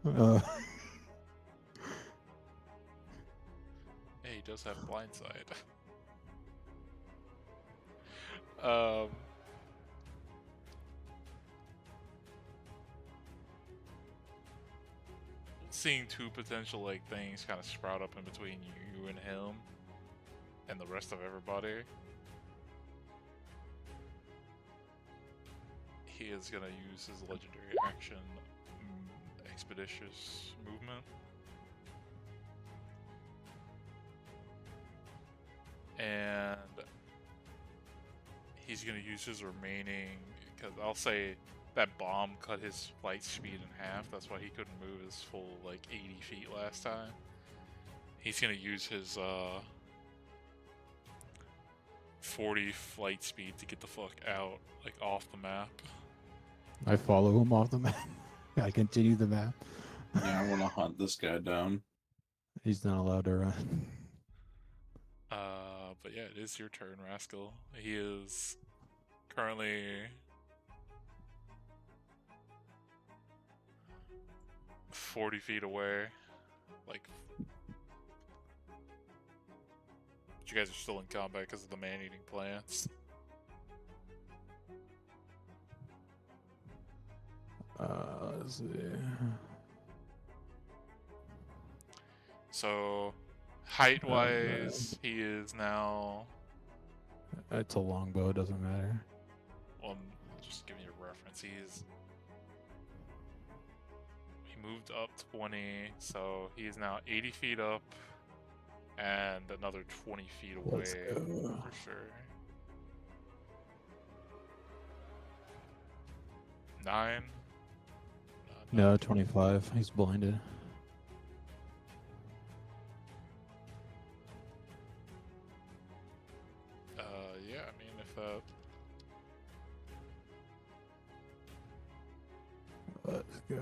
a. Yeah, he does have blindside. um. Seeing two potential like things kind of sprout up in between you and him, and the rest of everybody. He is gonna use his legendary action, Expeditious Movement. And he's gonna use his remaining, because I'll say that bomb cut his flight speed in half. That's why he couldn't move his full like 80 feet last time. He's gonna use his 40 flight speed to get the fuck out, like off the map. I follow him off the map. I continue the map. Yeah, I want to hunt this guy down. He's not allowed to run. But yeah, it is your turn, Rascal. He is currently 40 feet away. Like, but you guys are still in combat because of the man-eating plants. Let's see. So, height-wise, he is now. It's a longbow, doesn't matter. Well, I'm just giving you a reference. He moved up 20, so he is now 80 feet up, and another 20 feet away Let's go. for sure. 9. No, 25. He's blinded. Yeah, I mean, if Let's go.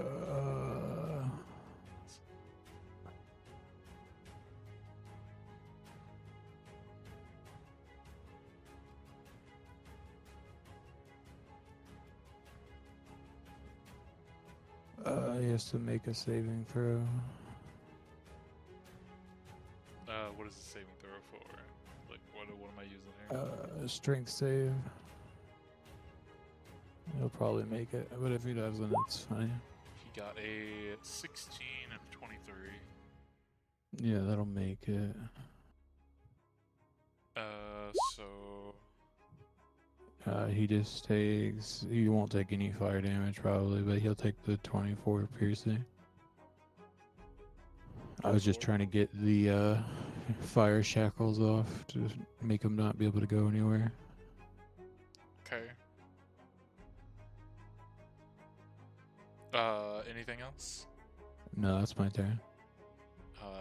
He has to make a saving throw. what is the saving throw for? Like, what am I using here? Strength save. He'll probably make it, but if he doesn't, it's fine. He got a 16 and a 23. Yeah, that'll make it. So He just takes. He won't take any fire damage probably, but he'll take the 24 piercing. I was just trying to get the fire shackles off to make him not be able to go anywhere. okay. Anything else? No, that's my turn.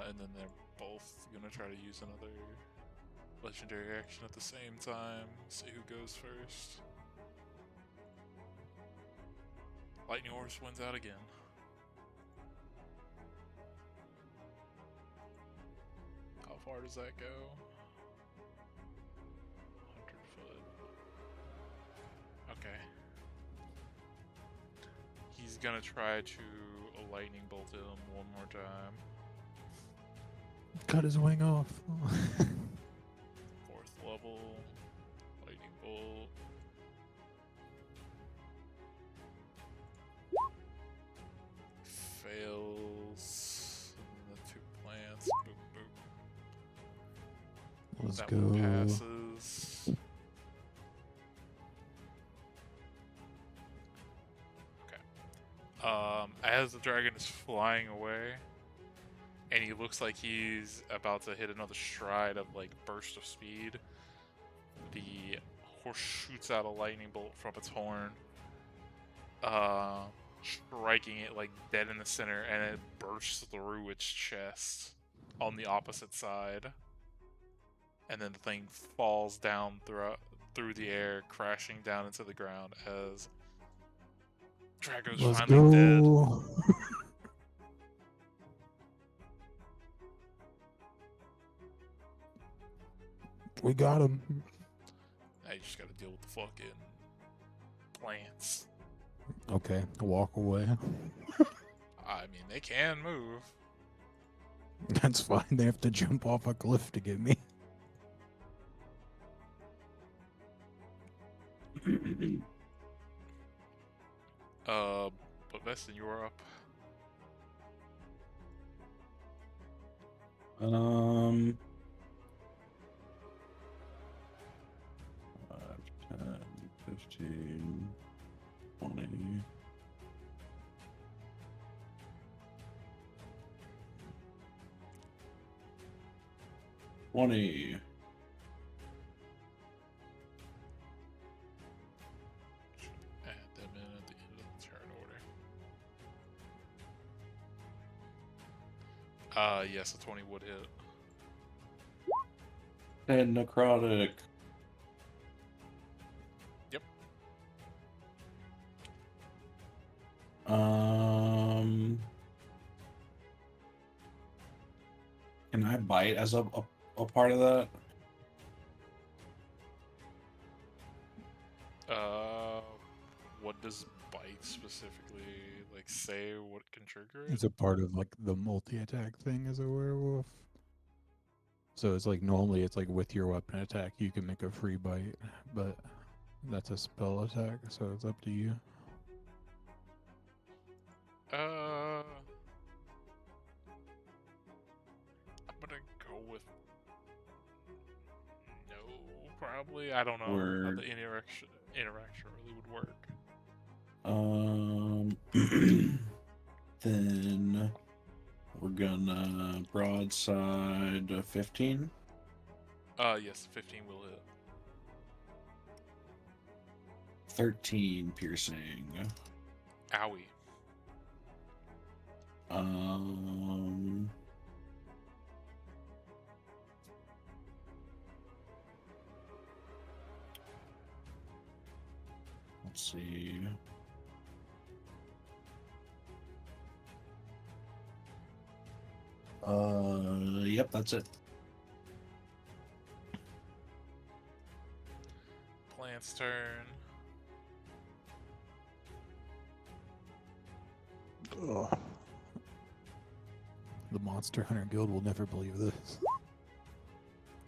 And then they're both gonna try to use another legendary action at the same time. See who goes first. Lightning Horse wins out again. How far does that go? 100 foot. Okay. He's gonna try to lightning bolt him one more time. Cut his wing off. 4th level. Lightning bolt. Fails. And the 2 plants. Boop, boop. Let's That go. one passes. Okay. As the dragon is flying away, and he looks like he's about to hit another stride of like burst of speed, the horse shoots out a lightning bolt from its horn, striking it like dead in the center, and it bursts through its chest on the opposite side, and then the thing falls down through the air, crashing down into the ground as Drago's Let's finally dead. go. We got him. Now you just gotta deal with the fucking plants. Okay, walk away. I mean, they can move. That's fine. They have to jump off a cliff to get me. But Vestin, you're up. Um, 5, 10, 15, 20. Add them in at the end of the turn order. Yes, a 20 would hit. And necrotic. Yep. Can I bite as a part of that? What does bite specifically like say? What can trigger it? It's a part of like the multi-attack thing as a werewolf. So it's like normally it's like with your weapon attack you can make a free bite, but that's a spell attack, so it's up to you. I'm gonna go with no, probably. I don't know how Word. the interaction really would work. Then we're gonna broadside 15. Yes, 15 will hit. 13 piercing. Owie. Let's see. Yep, that's it. Plant's turn. Ugh. The Monster Hunter Guild will never believe this.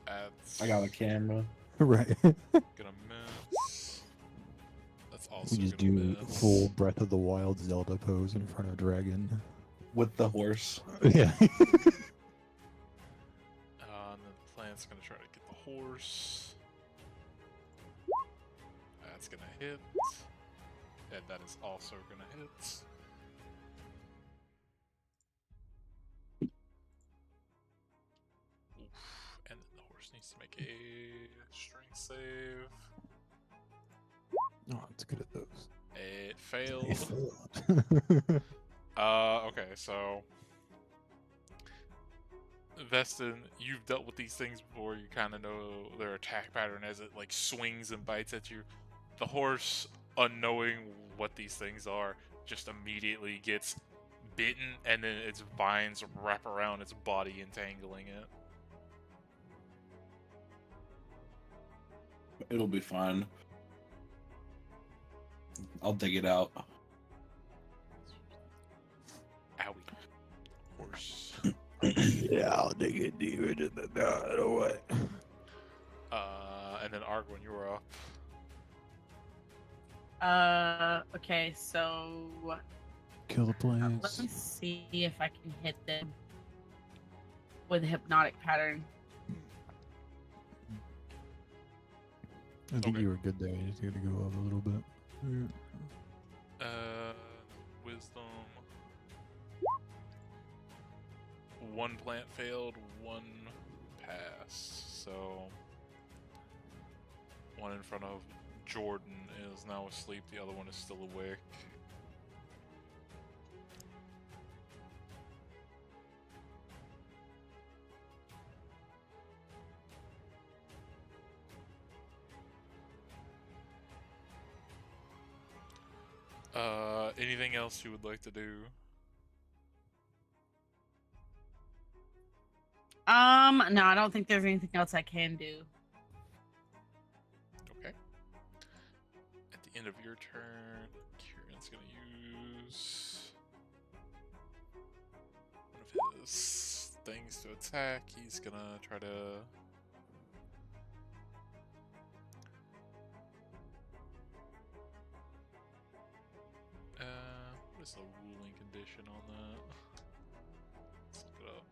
That's I got a camera. Right. gonna miss. That's also We just gonna do miss. full Breath of the Wild Zelda pose in front of Dragon. With the horse. Yeah. And then the plant's gonna try to get the horse. That's gonna hit. And that is also gonna hit. Oof. And then the horse needs to make a strength save. Oh, it's good at those. It failed. It failed. Okay, so Vestin, you've dealt with these things before. You kind of know their attack pattern as it like swings and bites at you. The horse, unknowing what these things are, just immediately gets bitten, and then its vines wrap around its body, entangling it. It'll be fine. I'll dig it out. Owie. Horse. Yeah, I'll dig it deeper into the god away. And then Argwin, you were up. Okay, so Kill the let plants. me see if I can hit them with a hypnotic pattern. I think Okay. you were good there. You just gotta go up a little bit. Wisdom. One plant failed, one passed. So, one in front of Jordan is now asleep, the other one is still awake. Anything else you would like to do? No, I don't think there's anything else I can do. Okay. At the end of your turn, Kieran's gonna things to attack. He's gonna try to. What is the ruling condition on that? Let's look it up.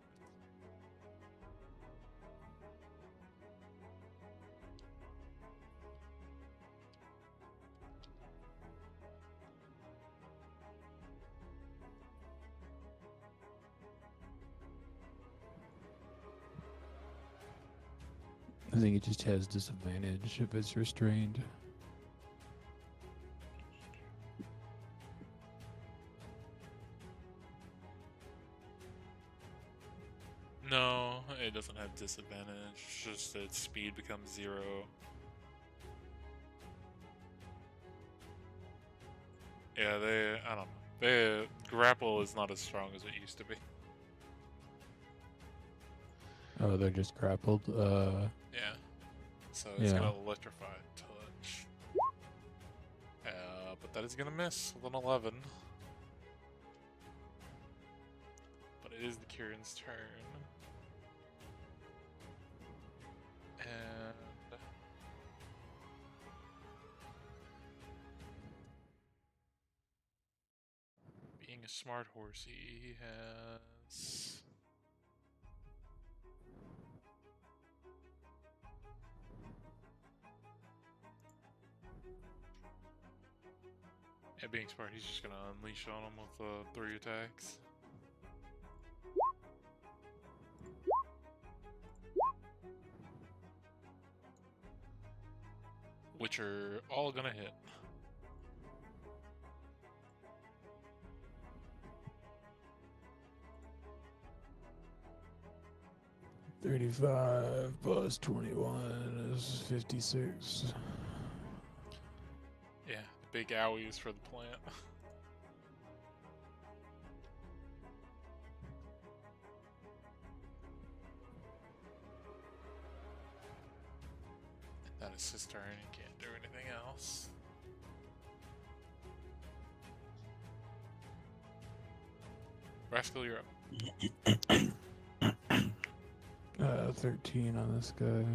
I think it just has disadvantage if it's restrained. No, it doesn't have disadvantage. It's just that its speed becomes 0. Yeah, I don't know. Grapple is not as strong as it used to be. Oh, they're just grappled. Yeah. So it's Yeah. gonna electrify touch. But that is gonna miss with an 11. But it is the Kieran's turn. And being a smart horsey, he has being smart, he's just gonna unleash on him with 3 attacks. Which are all gonna hit. $35 plus 21 is 56. Yeah, the big owies for the plant. That is his turn, he can't do anything else. Rascal, you're up. 13 on this guy.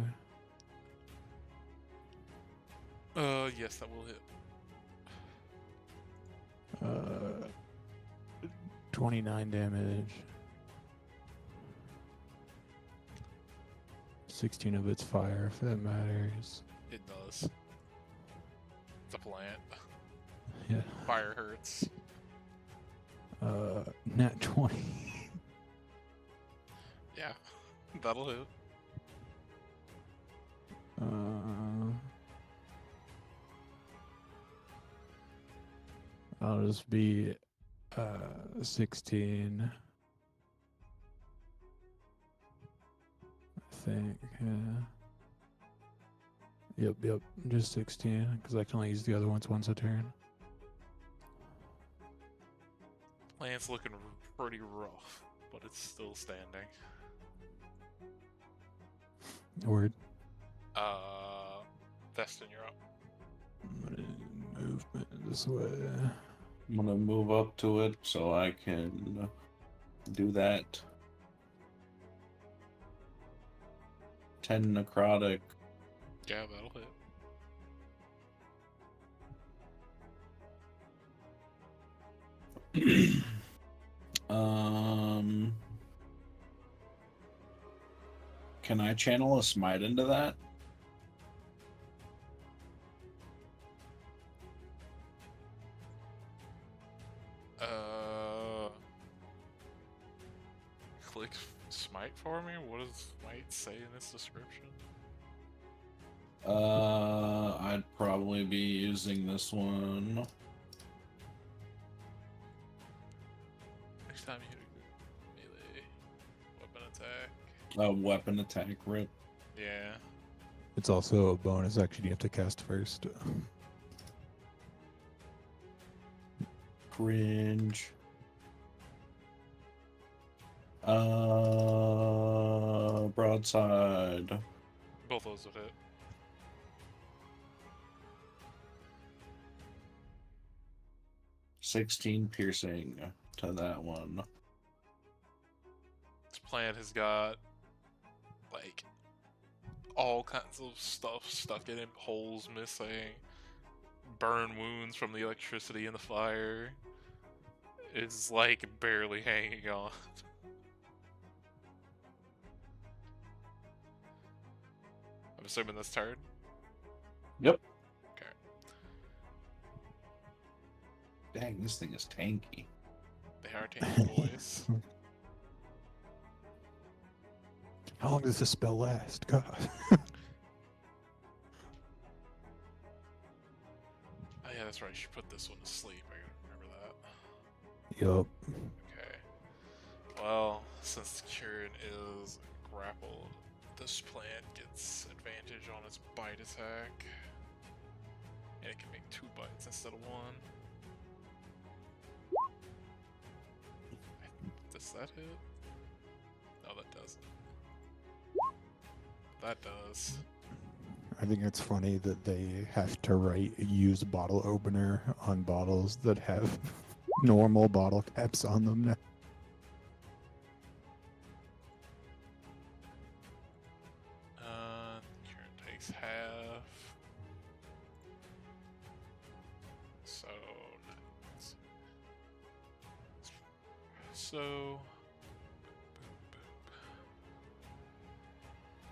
Yes, that will hit. 29 damage. 16 of it's fire, if that matters. It does. It's a plant. Yeah. Fire hurts. Nat 20. Yeah, that'll hit. I'll just be 16. I think, yeah. Yep, just 16, because I can only use the other ones once a turn. Plant's looking pretty rough, but it's still standing. Word. Vestin, you're up. Movement this way. I'm gonna move up to it so I can do that. 10 necrotic. Yeah, that'll hit. Can I channel a smite into that? Click smite for me? What does smite say in its description? I'd probably be using this one. Next time you hit a melee weapon attack. Weapon attack, rip. Yeah. It's also a bonus action you have to cast first. Cringe. Broadside. Both those will hit. $16 piercing to that one. plant has got like all kinds of stuff stuck in it, holes missing, burn wounds from the electricity and the fire. It's like barely hanging on. I'm assuming this turn. Yep. Okay. Dang, this thing is tanky. They are tanky boys. How long does this spell last? God. Oh yeah, that's right. I should put this one to sleep. I gotta remember that. Yup. Okay. Well, since the Kieran is grappled, this plant gets advantage on its bite attack. And it can make 2 bites instead of 1. Does that hit? No, that doesn't. That does. I think it's funny that they have to write use bottle opener on bottles that have normal bottle caps on them now. Kieran takes half. So, let's see. So, boop,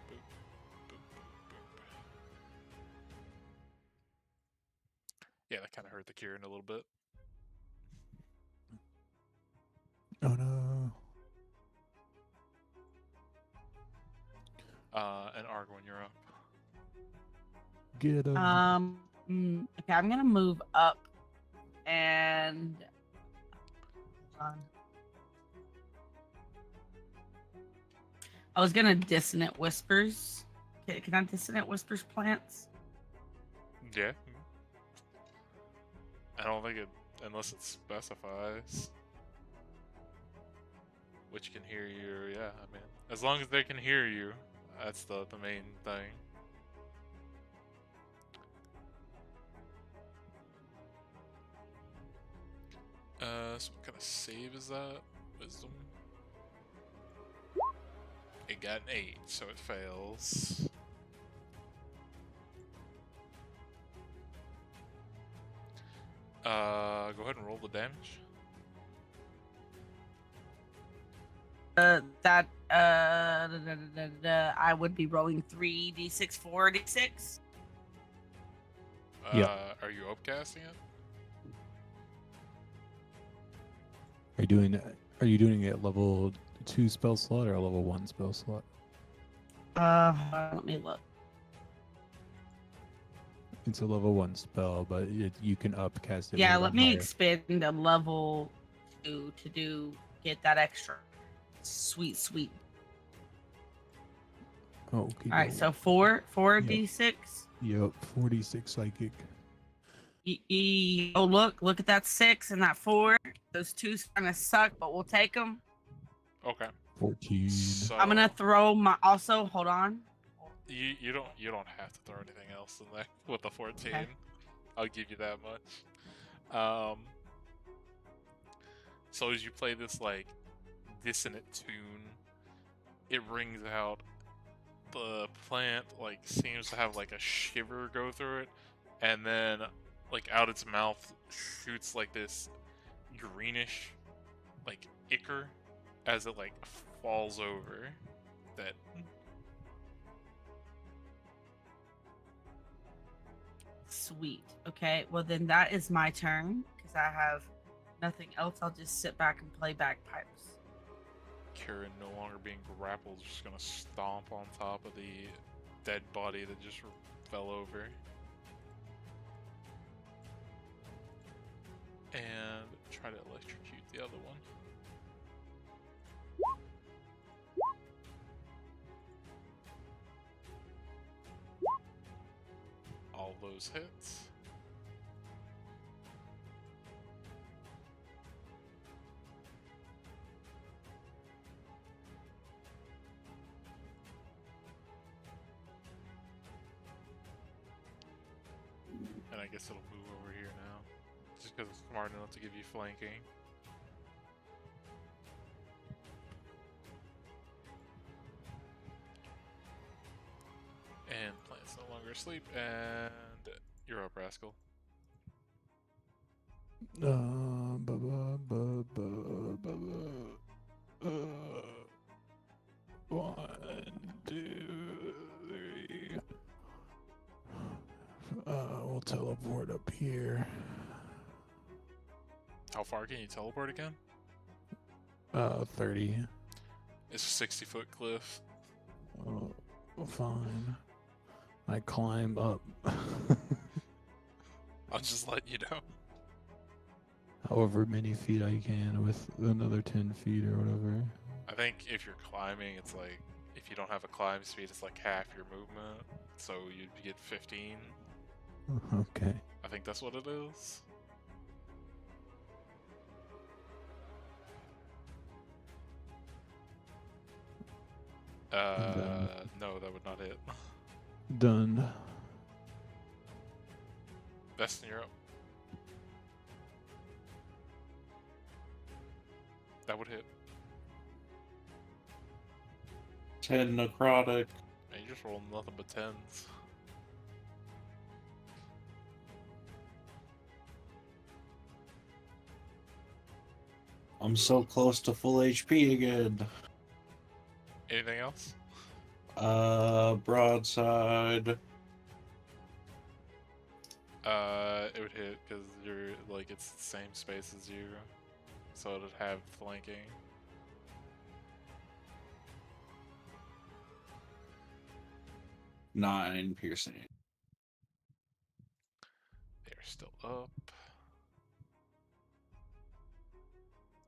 boop, boop, boop, boop. Yeah, that kind of hurt the Kieran a little bit. Oh no. And Argwin, you're up. Get him. Okay, I'm gonna move up and I was gonna dissonant whispers. Can I dissonant whispers plants? Yeah. I don't think it, unless it specifies. Which can hear you, yeah, I mean, as long as they can hear you, that's the main thing. So what kind of save is that? Wisdom? It got an 8, so it fails. Go ahead and roll the damage. I would be rolling 3d6, 4d6. Are you upcasting it? Are you doing it at level 2 spell slot or a level 1 spell slot? Let me look. It's a level 1 spell, but you can upcast it. Yeah, with let a me higher- expand a level 2 to get that extra sweet. Oh, okay. All right, so 4d6. Yep, 46 psychic. Oh, look at that 6 and that 4. Those 2's kind of suck, but we'll take them. Okay. 14. So I'm gonna throw my. Also, hold on. you don't have to throw anything else in there with the 14. Okay. I'll give you that much. So as you play this like dissonant tune, it rings out. The plant like seems to have like a shiver go through it, and then like out its mouth shoots like this greenish like ichor as it like falls over. That Sweet. Okay, well then that is my turn because I have nothing else. I'll just sit back and play bagpipes. Kieran, no longer being grappled, is just gonna stomp on top of the dead body that just fell over. And try to electrocute the other one. All those hits. And I guess it'll move over here now. Just because it's smart enough to give you flanking. It's no longer asleep, and you're up, Rascal. One, two, three. We'll teleport up here. How far can you teleport again? 30. It's a 60-foot cliff. Oh, fine. I climb up. I'll just let you know. However many feet I can with another 10 feet or whatever. I think if you're climbing, it's like, if you don't have a climb speed, it's like half your movement. So you'd get 15. Okay. I think that's what it is. No, that would not hit. Done. Best in Europe. That would hit. 10 necrotic. And you just rolled nothing but 10s. I'm so close to full HP again. Anything else? Broadside. It would hit because you're like it's the same space as you, so it'd have flanking. Nine piercing. They're still up.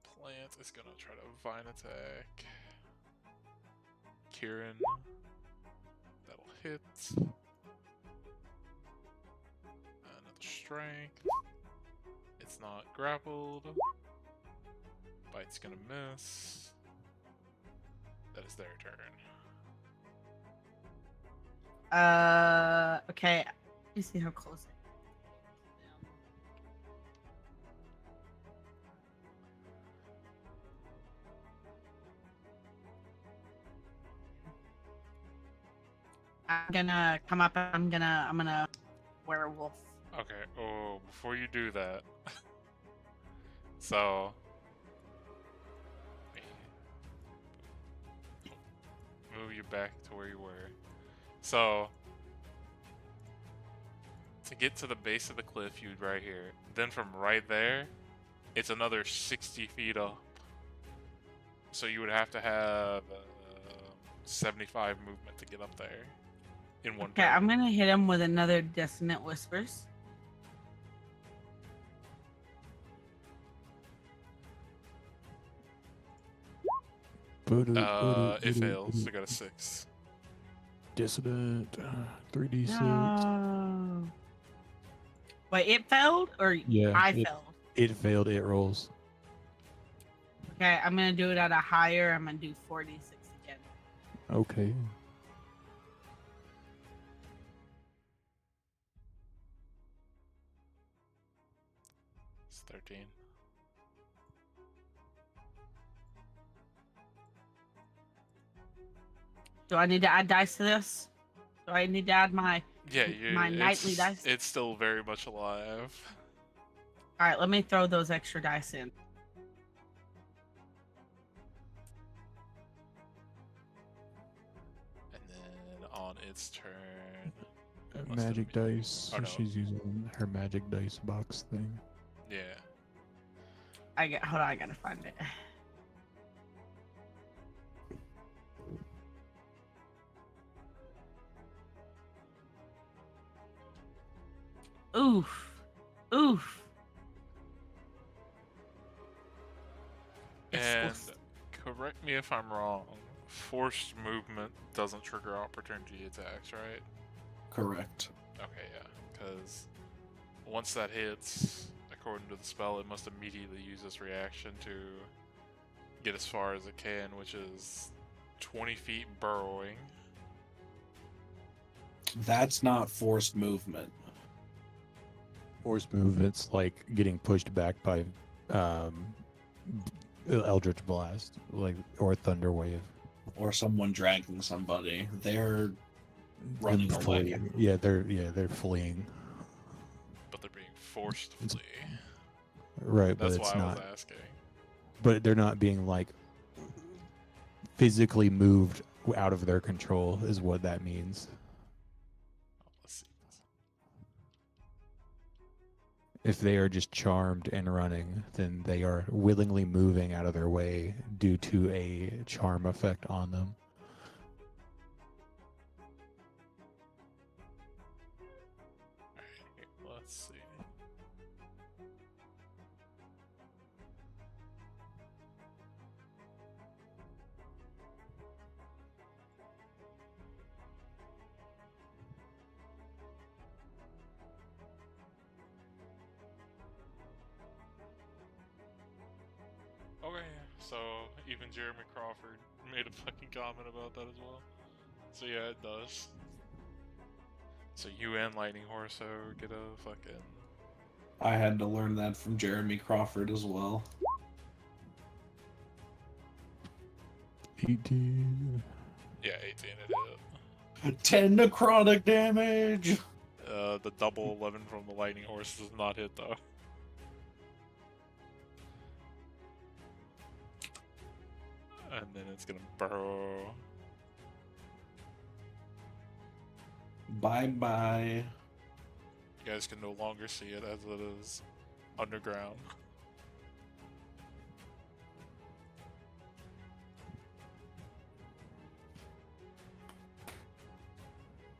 Plant is gonna try to vine attack. Kieran. That'll hit. Another strength. It's not grappled. Bite's gonna miss. That is their turn. Okay. Let me see how close I am. I'm gonna come up and I'm gonna werewolf. Okay, oh, before you do that, so move you back to where you were. So to get to the base of the cliff, you'd right here. Then from right there, it's another 60 feet up. So you would have to have 75 movement to get up there in one Okay, turn. I'm gonna hit him with another Dissonant Whispers. It fails. I got a 6. Dissident. 3d6. No. Wait, it failed or Yeah, I it- failed? It failed. It rolls. Okay, I'm gonna do it at a higher. I'm gonna do 46 again. Okay. It's 13. Do I need to add dice to this? Do I need to add my? Yeah, My nightly dice? It's still very much alive. All right, let me throw those extra dice in. And then on its turn, Must have Magic been- dice. oh, no. She's using her magic dice box thing. yeah. Hold on, I gotta find it. Oof. Oof. It's And so- correct me if I'm wrong. Forced movement doesn't trigger opportunity attacks, right? Correct. Okay, yeah. Because once that hits, according to the spell, it must immediately use its reaction to get as far as it can, which is 20 feet burrowing. That's not forced movement. Force movements like getting pushed back by Eldritch Blast, like or Thunder Wave. Or someone dragging somebody. They're running them away. fleeing. They're fleeing. But they're being forced to flee. Right, but That's it's why I was not. asking. But they're not being like physically moved out of their control, is what that means. Let's see. If they are just charmed and running, then they are willingly moving out of their way due to a charm effect on them. Alright, let's see. Okay, so even Jeremy Crawford made a fucking comment about that as well. So yeah, it does. So you and Lightning Horso get a fucking... I had to learn that from Jeremy Crawford as well. 18. Yeah, 18 it is. 10 necrotic damage! The double 11 from the Lightning Horse does not hit though. And then it's gonna burrow. Bye-bye. You guys can no longer see it as it is underground.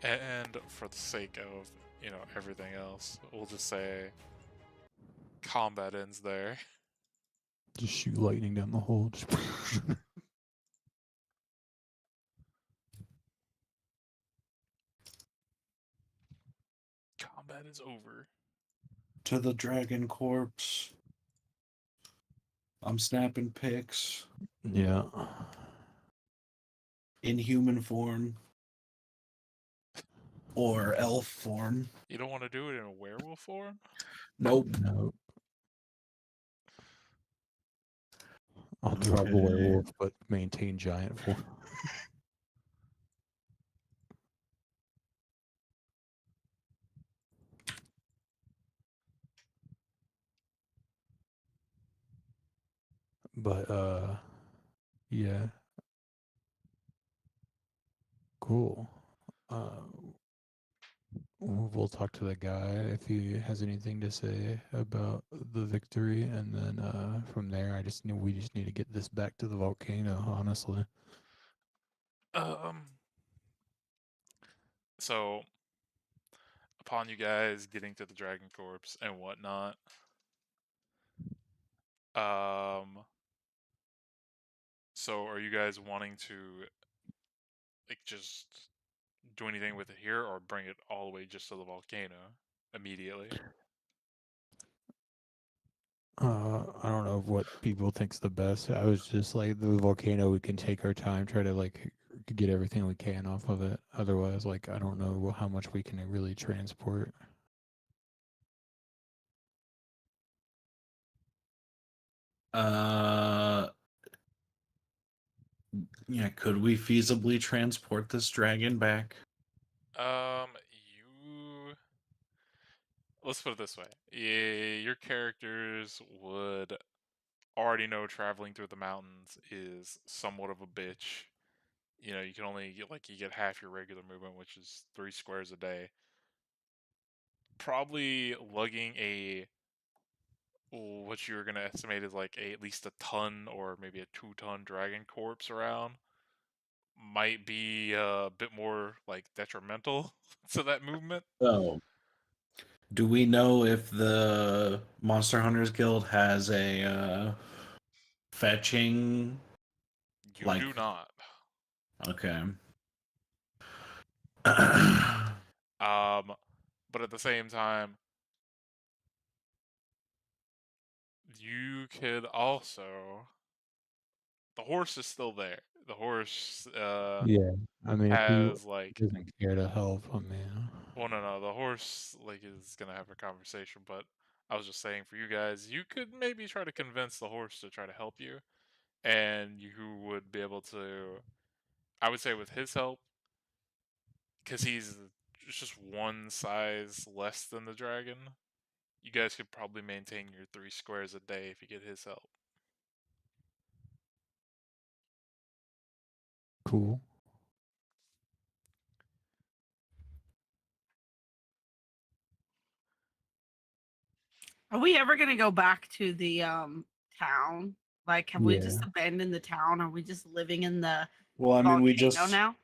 And for the sake of, everything else, we'll just say combat ends there. Just shoot lightning down the hole. Just Combat is over. To the dragon corpse. I'm snapping pics. yeah. In human form. Or elf form. You don't want to do it in a werewolf form? Nope. No. I'll drop a Okay. werewolf, but maintain giant form. But yeah. Cool. We'll talk to the guy if he has anything to say about the victory, and then from there, we just need to get this back to the volcano. Honestly, So, upon you guys getting to the Dragon Corpse and whatnot, so are you guys wanting to, just do anything with it here, or bring it all the way just to the volcano immediately? I don't know what people think's the best. I was just like the volcano. We can take our time, try to get everything we can off of it. Otherwise, I don't know how much we can really transport. Yeah, could we feasibly transport this dragon back? Let's put it this way. Your characters would already know traveling through the mountains is somewhat of a bitch. You can only you get half your regular movement, which is 3 squares a day. Probably lugging what you're gonna estimate is at least a ton or maybe a 2-ton dragon corpse around might be a bit more detrimental to that movement. So, do we know if the Monster Hunters Guild has a fetching? You do not. Okay. But at the same time, you could also. The horse is still there. The horse Yeah, I mean, if has he doesn't care to help, I mean, Well, no. The horse is gonna have a conversation, but I was just saying for you guys, you could maybe try to convince the horse to try to help you, and you would be able to. I would say with his help, because he's just one size less than the dragon. You guys could probably maintain your 3 squares a day if you get his help. Cool. Are we ever gonna go back to the town? Like, have we just Yeah. abandoned the town? Are we just living in the Well, I mean, we volcano just now?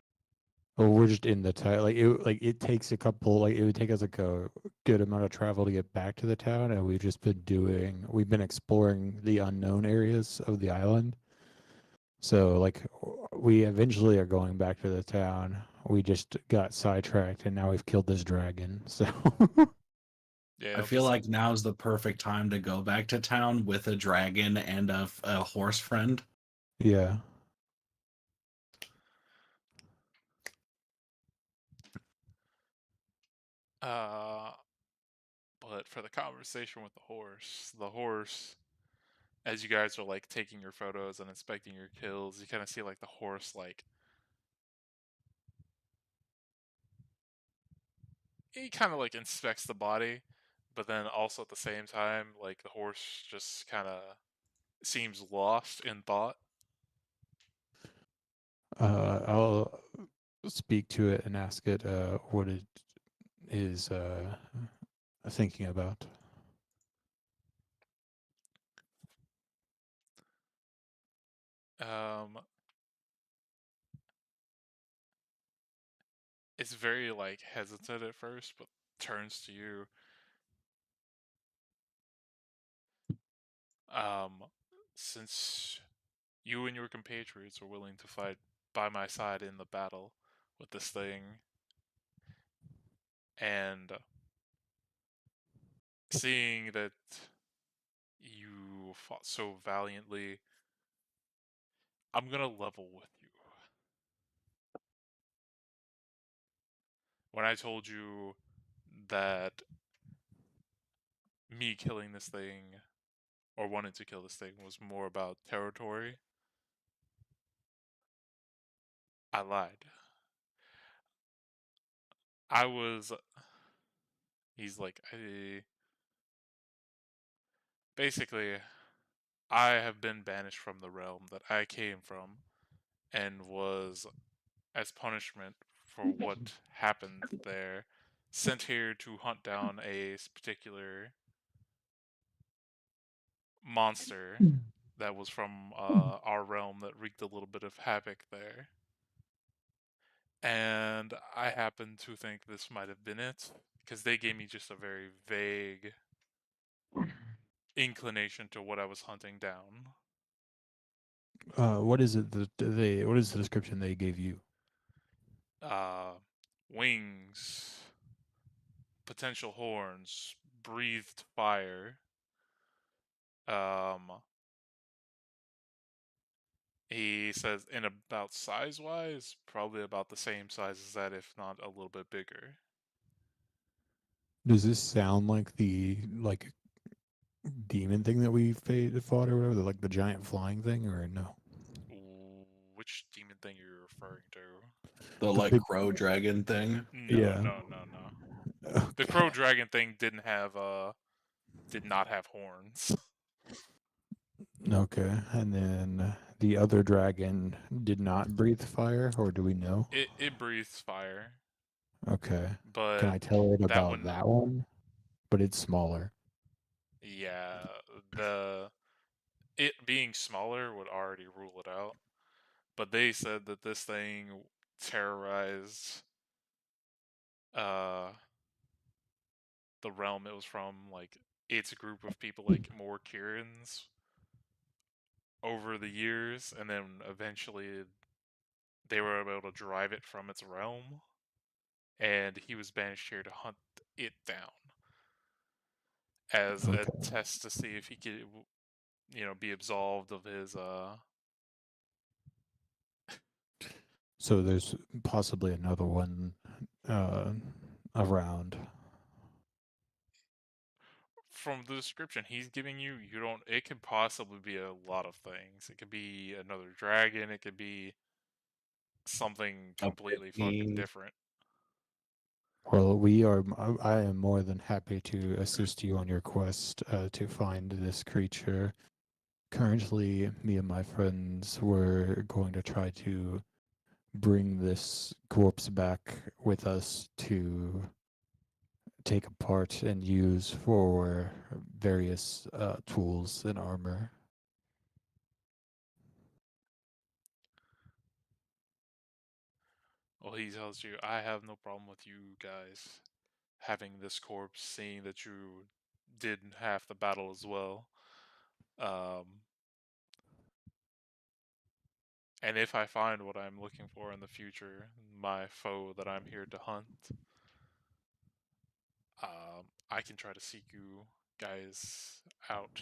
Well, we're just in the town. It takes a couple. Like it would take us like a good amount of travel to get back to the town, and we've been exploring the unknown areas of the island. So like we eventually are going back to the town. We just got sidetracked, and now we've killed this dragon. So Yeah, I feel like now's the perfect time to go back to town with a dragon and a horse friend. yeah. But for the conversation with the horse, as you guys are like taking your photos and inspecting your kills, you kind of see like the horse like he kind of like inspects the body, but then also at the same time, like the horse just kind of seems lost in thought. I'll speak to it and ask it what it is thinking about. It's very like hesitant at first, but turns to you. Since you and your compatriots are willing to fight by my side in the battle with this thing, and seeing that you fought so valiantly, I'm gonna level with you. When I told you that me killing this thing, or wanting to kill this thing, was more about territory, I lied. He's like, basically, I have been banished from the realm that I came from, and was, as punishment for what happened there, sent here to hunt down a particular monster that was from our realm that wreaked a little bit of havoc there. And I happen to think this might have been it, because they gave me just a very vague inclination to what I was hunting down. What is it what is the description they gave you? Wings, potential horns, breathed fire. He says, in about size-wise, probably about the same size as that, if not a little bit bigger. Does this sound like the demon thing that we fought or whatever, like the giant flying thing, or no? Which demon thing you're referring to? The like big- crow dragon thing. No, Yeah. no. The Okay. crow dragon thing did not have horns. Okay, and then the other dragon did not breathe fire, or do we know? It breathes fire, Okay. but Can I tell it that about one, that one? But it's smaller. yeah, it being smaller would already rule it out. But they said that this thing terrorized the realm it was from, like its group of people, like more Kirans over the years, and then eventually they were able to drive it from its realm, and he was banished here to hunt it down as a Okay. test to see if he could, be absolved of his So there's possibly another one around. From the description he's giving you, it could possibly be a lot of things. It could be another dragon, it could be something completely fucking different. Well, I am more than happy to assist you on your quest to find this creature. Currently, me and my friends were going to try to bring this corpse back with us to take apart and use for various tools and armor. Well, he tells you, I have no problem with you guys having this corpse, seeing that you did half the battle as well. And if I find what I'm looking for in the future, my foe that I'm here to hunt, I can try to seek you guys out.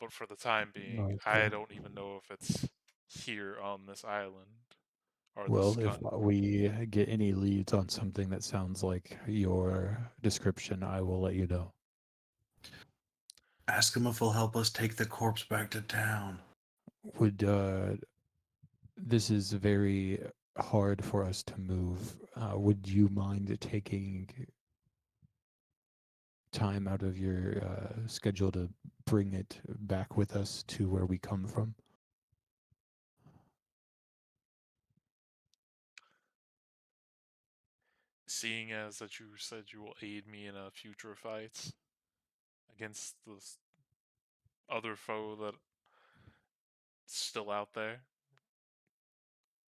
But for the time being, I Okay. don't even know if it's here on this island or this Well, if continent. we get any leads on something that sounds like your description, I will let you know. Ask him if he'll help us take the corpse back to town. Would this is very hard for us to move. Would you mind taking time out of your schedule to bring it back with us to where we come from? Seeing as that you said you will aid me in a future fight against this other foe that's still out there,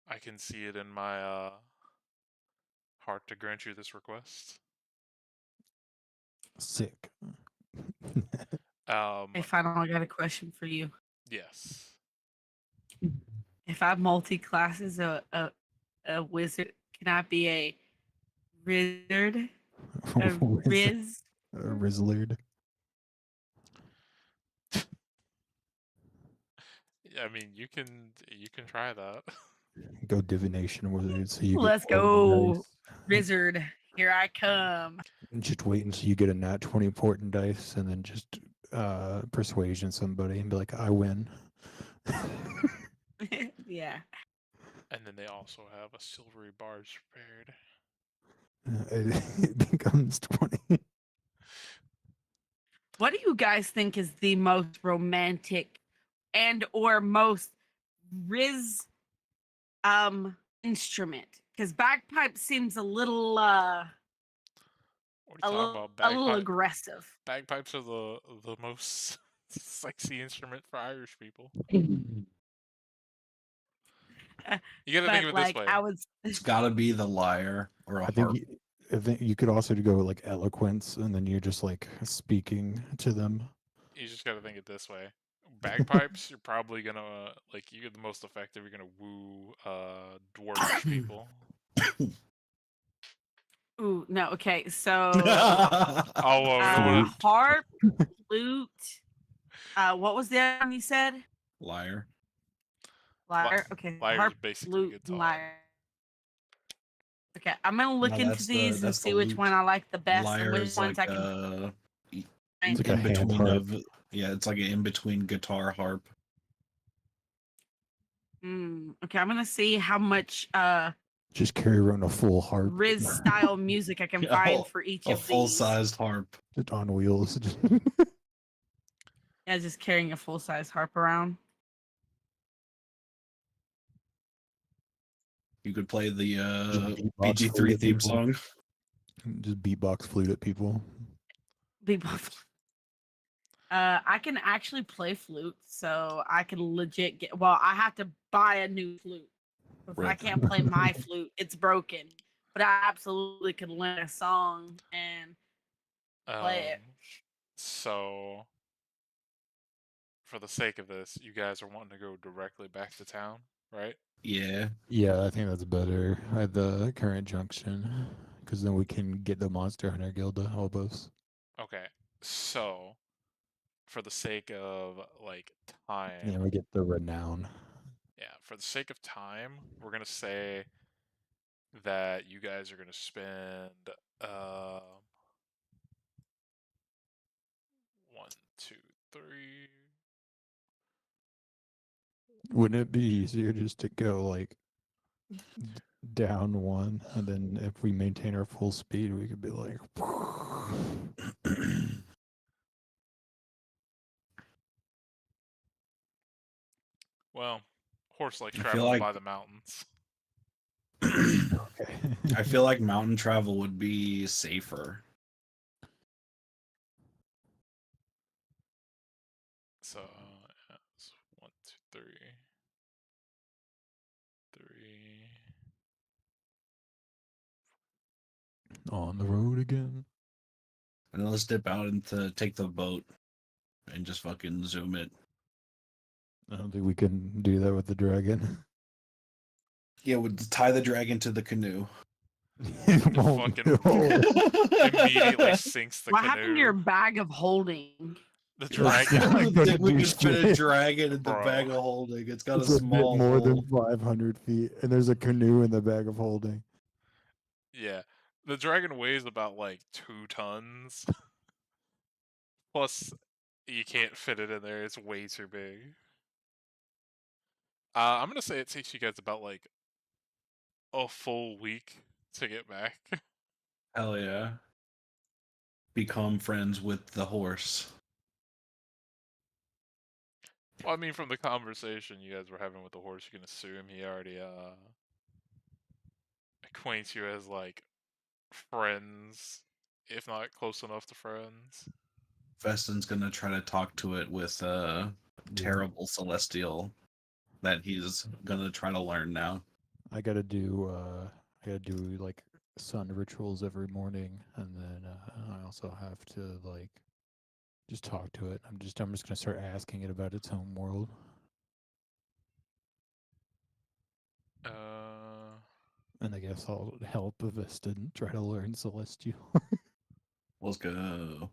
I can see it in my heart to grant you this request. Sick. Hey, Final, I got a question for you. Yes. If I multi-class as a wizard, can I be a wizard? A riz? Rizzlard. I mean, you can try that. Go divination wizard so you get Let's 20 go, dice. wizard. Here I come. Just wait until you get a nat 20 important dice and then just persuasion somebody and be like, I win. Yeah. And then they also have a silvery barge prepared. It becomes 20. What do you guys think is the most romantic and or most riz instrument? Because bagpipe seems a little What are you talking about? a little aggressive. Bagpipes are the most sexy instrument for Irish people. You gotta think of But it this like way. I was It's got to be the lyre or a I harp. think you could also go like eloquence and then you're just like speaking to them. You just gotta think it this way. Bagpipes, you're probably gonna like you're the most effective. You're gonna woo dwarvish people. ooh no, okay, so Oh, well, you know what? harp, flute, what was the other one you said? Lyre. Lyre. Okay, Lyre's harp, basically flute, and guitar. lyre. Okay, I'm gonna look No, into that's the- these and that's the see which lute. one I like the best and Lyre which is ones like I can. It's like a in hand between harp. of it's like an in between guitar harp. Okay, I'm gonna see how much Just carry around a full harp. Riz style music I can Yeah, find for each A of full these. sized harp. Just on wheels. Yeah, just carrying a full size harp around. You could play the beatbox PG3 flute at theme people. song. Just beatbox flute at people. I can actually play flute, so I can legit get. Well, I have to buy a new flute. If I Right. can't play my flute, it's broken. But I absolutely could learn a song and play it. So, for the sake of this, you guys are wanting to go directly back to town, right? Yeah. Yeah, I think that's better at the current junction. Because then we can get the Monster Hunter Guild to help us. Okay. So, for the sake of like time, Yeah, we get the renown. yeah, for the sake of time, we're gonna say that you guys are gonna spend 1, 2, 3. Wouldn't it be easier just to go like down one, and then if we maintain our full speed, we could be like. Well, horse likes I feel traveling like- by the mountains. Okay. I feel like mountain travel would be safer. So, yeah, it's 1, 2, 3. 3. On the road again. And let's dip out and take the boat and just fucking zoom it. I don't think we can do that with the dragon. Yeah, we'd tie the dragon to the canoe. It won't fucking- go. Immediately sinks the What canoe. happened to your bag of holding? The It's dragon. not I gonna think we do could fit a shit. dragon in the Bro. bag of holding. It's got It's a a small bit more hole. than 500 feet, and there's a canoe in the bag of holding. Yeah. The dragon weighs about like 2 tons. Plus, you can't fit it in there. It's way too big. I'm gonna say it takes you guys about like a full week to get back. Hell yeah. Become friends with the horse. Well, I mean, from the conversation you guys were having with the horse, you can assume he already acquaints you as like friends, if not close enough to friends. Feston's gonna try to talk to it with terrible celestial that he's gonna try to learn now. I gotta do like sun rituals every morning, and then I also have to like just talk to it. I'm just gonna start asking it about its home world. And I guess I'll help Avista and try to learn Celestial. Let's go.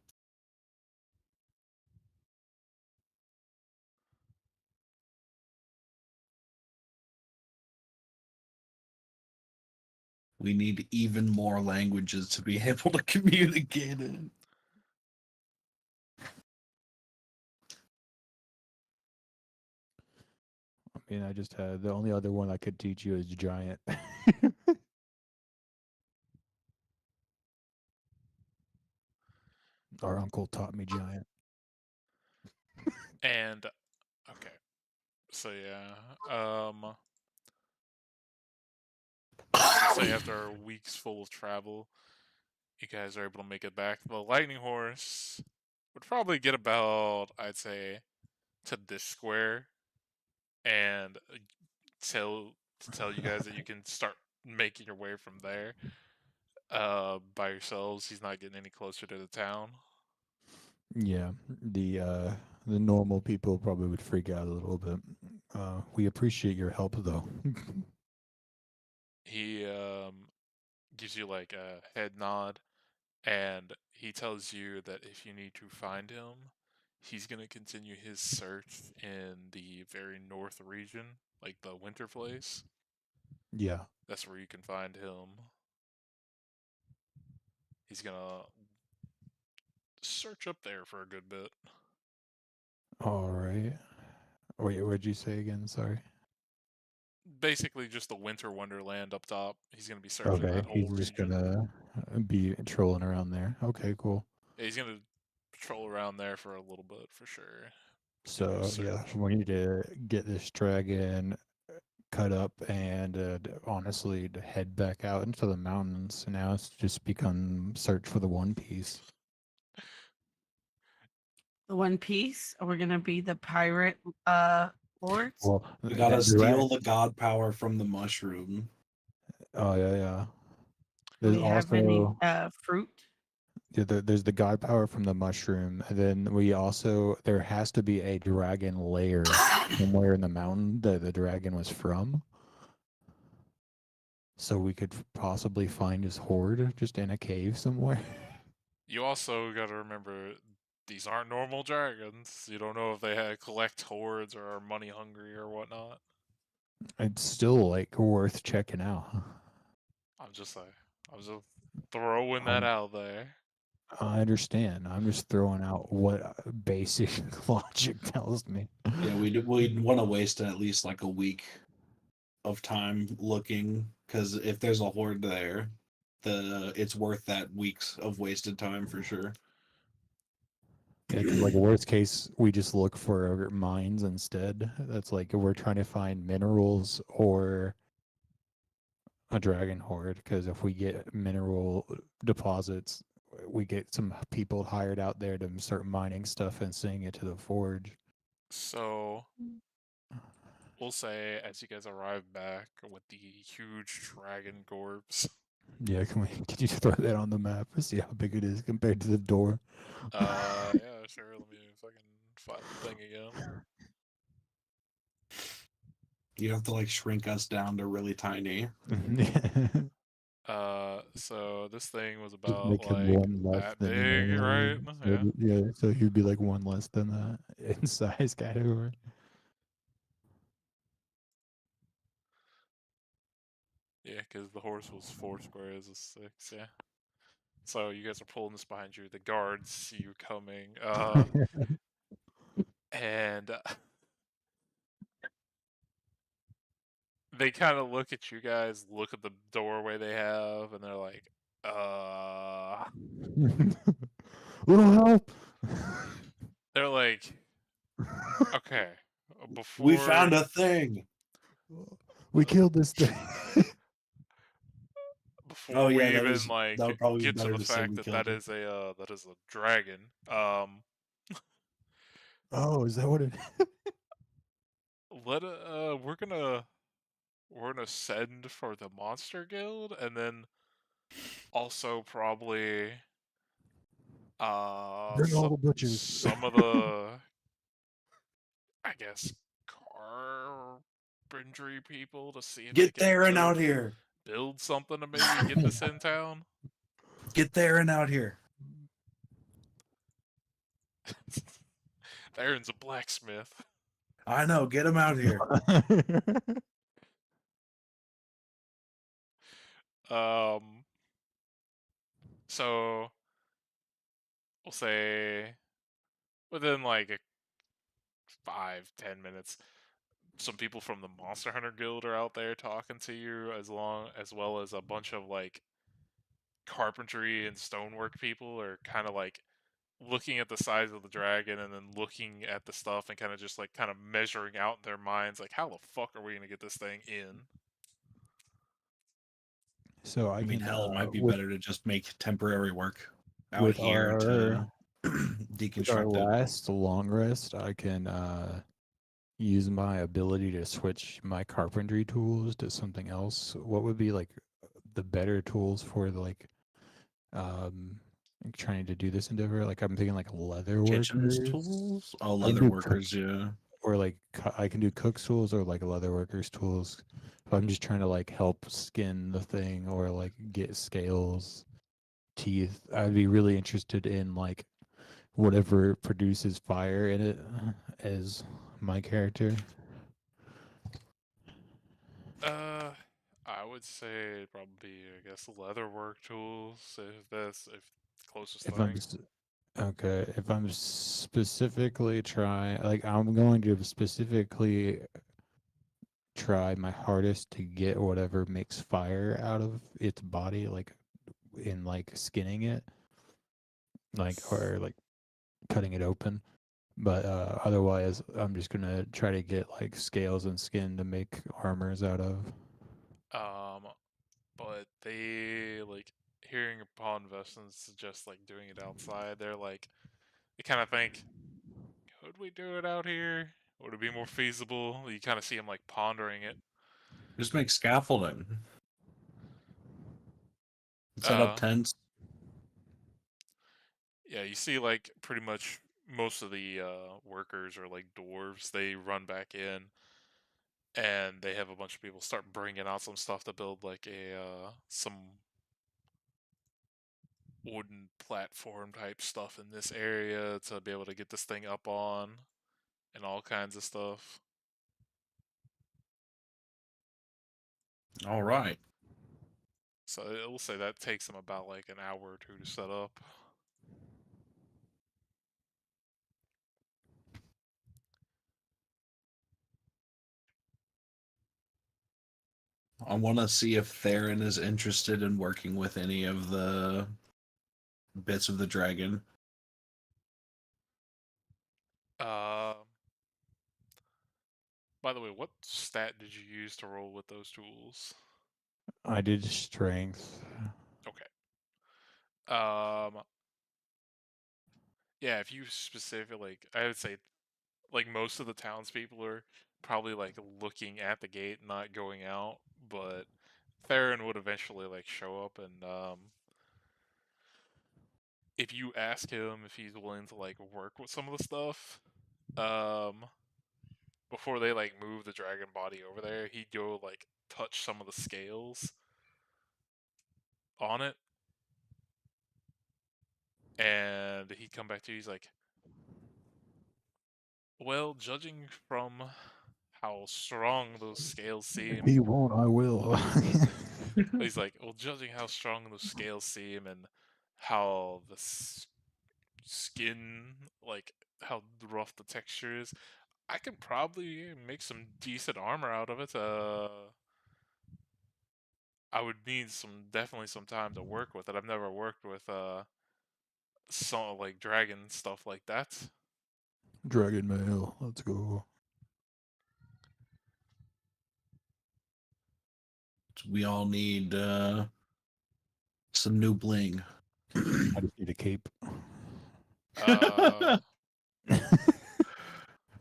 We need even more languages to be able to communicate in. I mean, I just had the only other one I could teach you is giant. Our uncle taught me giant. And okay, so yeah, say after a week's full of travel, you guys are able to make it back. The lightning horse would probably get about, I'd say, to this square, and tell you guys that you can start making your way from there. By yourselves. He's not getting any closer to the town. Yeah, the normal people probably would freak out a little bit. We appreciate your help, though. He gives you like a head nod, and he tells you that if you need to find him, he's gonna continue his search in the very north region, like the winter place. Yeah. That's where you can find him. He's gonna search up there for a good bit. All right. Wait, what'd you say again? Sorry. Basically, just the winter wonderland up top. He's gonna be searching Okay, that whole he's just region. gonna be trolling around there. Okay, cool. Yeah, he's gonna patrol around there for a little bit for sure. So yeah, search. we need to get this dragon cut up and honestly to head back out into the mountains. Now it's just become search for the One Piece. The One Piece? Are we gonna be the pirate lords? Well, We gotta that steal dra- the god power from the mushroom. Oh yeah. Do There's we have any also fruit? there's the god power from the mushroom, and then there has to be a dragon lair somewhere in the mountain that the dragon was from. So we could possibly find his horde just in a cave somewhere. You also gotta remember, these aren't normal dragons. You don't know if they collect hordes or are money hungry or whatnot. It's still like worth checking out. I'm just throwing that out there. I understand. I'm just throwing out what basic logic tells me. Yeah, we'd want to waste at least like a week of time looking, because if there's a horde there, it's worth that weeks of wasted time for sure. Yeah, 'cause, like worst case, we just look for mines instead. That's like we're trying to find minerals or a dragon horde. Because if we get mineral deposits, we get some people hired out there to start mining stuff and sending it to the forge. So we'll say as you guys arrive back with the huge dragon gorbs, Yeah, can you throw that on the map and see how big it is compared to the door? yeah, sure. Let me fucking find the thing again. You have to like shrink us down to really tiny. So this thing was Just about make him like one less that than big, right? so Yeah. yeah, so he'd be like one less than that in size category. Yeah, because the horse was 4 squares is 6, yeah. So you guys are pulling this behind you. The guards see you coming. And they kind of look at you guys, look at the doorway they have, and they're like, Little help. they're like, okay, We found before a thing. We killed this thing. Oh before yeah, we even that like would probably be get to better the to say fact we that killed it. that is a dragon, Oh, is that what it is? we're gonna send for the monster guild, and then also probably Bring all the butchers. some of the, I guess, carpentry people to see if they Get can there and out here. build something to maybe get this in town. Get there and out here. Theron's a blacksmith. I know. Get him out here. So we'll say within like 5-10 minutes, some people from the Monster Hunter Guild are out there talking to you, as well as a bunch of like carpentry and stonework people are kind of like looking at the size of the dragon and then looking at the stuff and kind of just like kind of measuring out in their minds like how the fuck are we gonna get this thing in? So I mean, can hell, it might be with better to just make temporary work out with here to our deconstruct it. last long rest, I can use my ability to switch my carpentry tools to something else. What would be like the better tools for the like trying to do this endeavor? Like I'm thinking like leather Kitchen's workers. tools? Oh, I can leather do workers, yeah. or like I can do cook's tools or like leather workers tools. If I'm just trying to like help skin the thing or like get scales, teeth, I'd be really interested in like whatever produces fire in it as my character. I would say it'd probably, I guess, leatherwork tools if closest If thing. okay, if I'm specifically trying, like I'm going to specifically try my hardest to get whatever makes fire out of its body, like in like skinning it, like or like cutting it open. But otherwise, I'm just gonna try to get like scales and skin to make armors out of. But they like hearing upon Veston suggest like doing it outside. They're like they kind of think, could we do it out here? Would it be more feasible? You kind of see them like pondering it. Just make scaffolding. Set up Uh, tents. yeah, you see like pretty much most of the workers are like dwarves. They run back in, and they have a bunch of people start bringing out some stuff to build like a some wooden platform type stuff in this area to be able to get this thing up on and all kinds of stuff. All right. So it will say that takes them about like an hour or two to set up. I want to see if Theron is interested in working with any of the bits of the dragon. Um. By the way, what stat did you use to roll with those tools? I did strength. Okay. Yeah, if you specifically, like, I would say, like, most of the townspeople are probably, like, looking at the gate, not going out, but Theron would eventually, like, show up, and, if you ask him if he's willing to, like, work with some of the stuff, um, before they, like, move the dragon body over there, he'd go, like, touch some of the scales on it, and he'd come back to you, he's like, well, judging from how strong those scales seem, He won't, I will. he's like, well, judging how strong those scales seem and how the skin, like, how rough the texture is, I can probably make some decent armor out of it. I would need definitely some time to work with it. I've never worked with some like dragon stuff like that. Dragon mail, let's go. We all need some new bling. I just need a cape. Uh,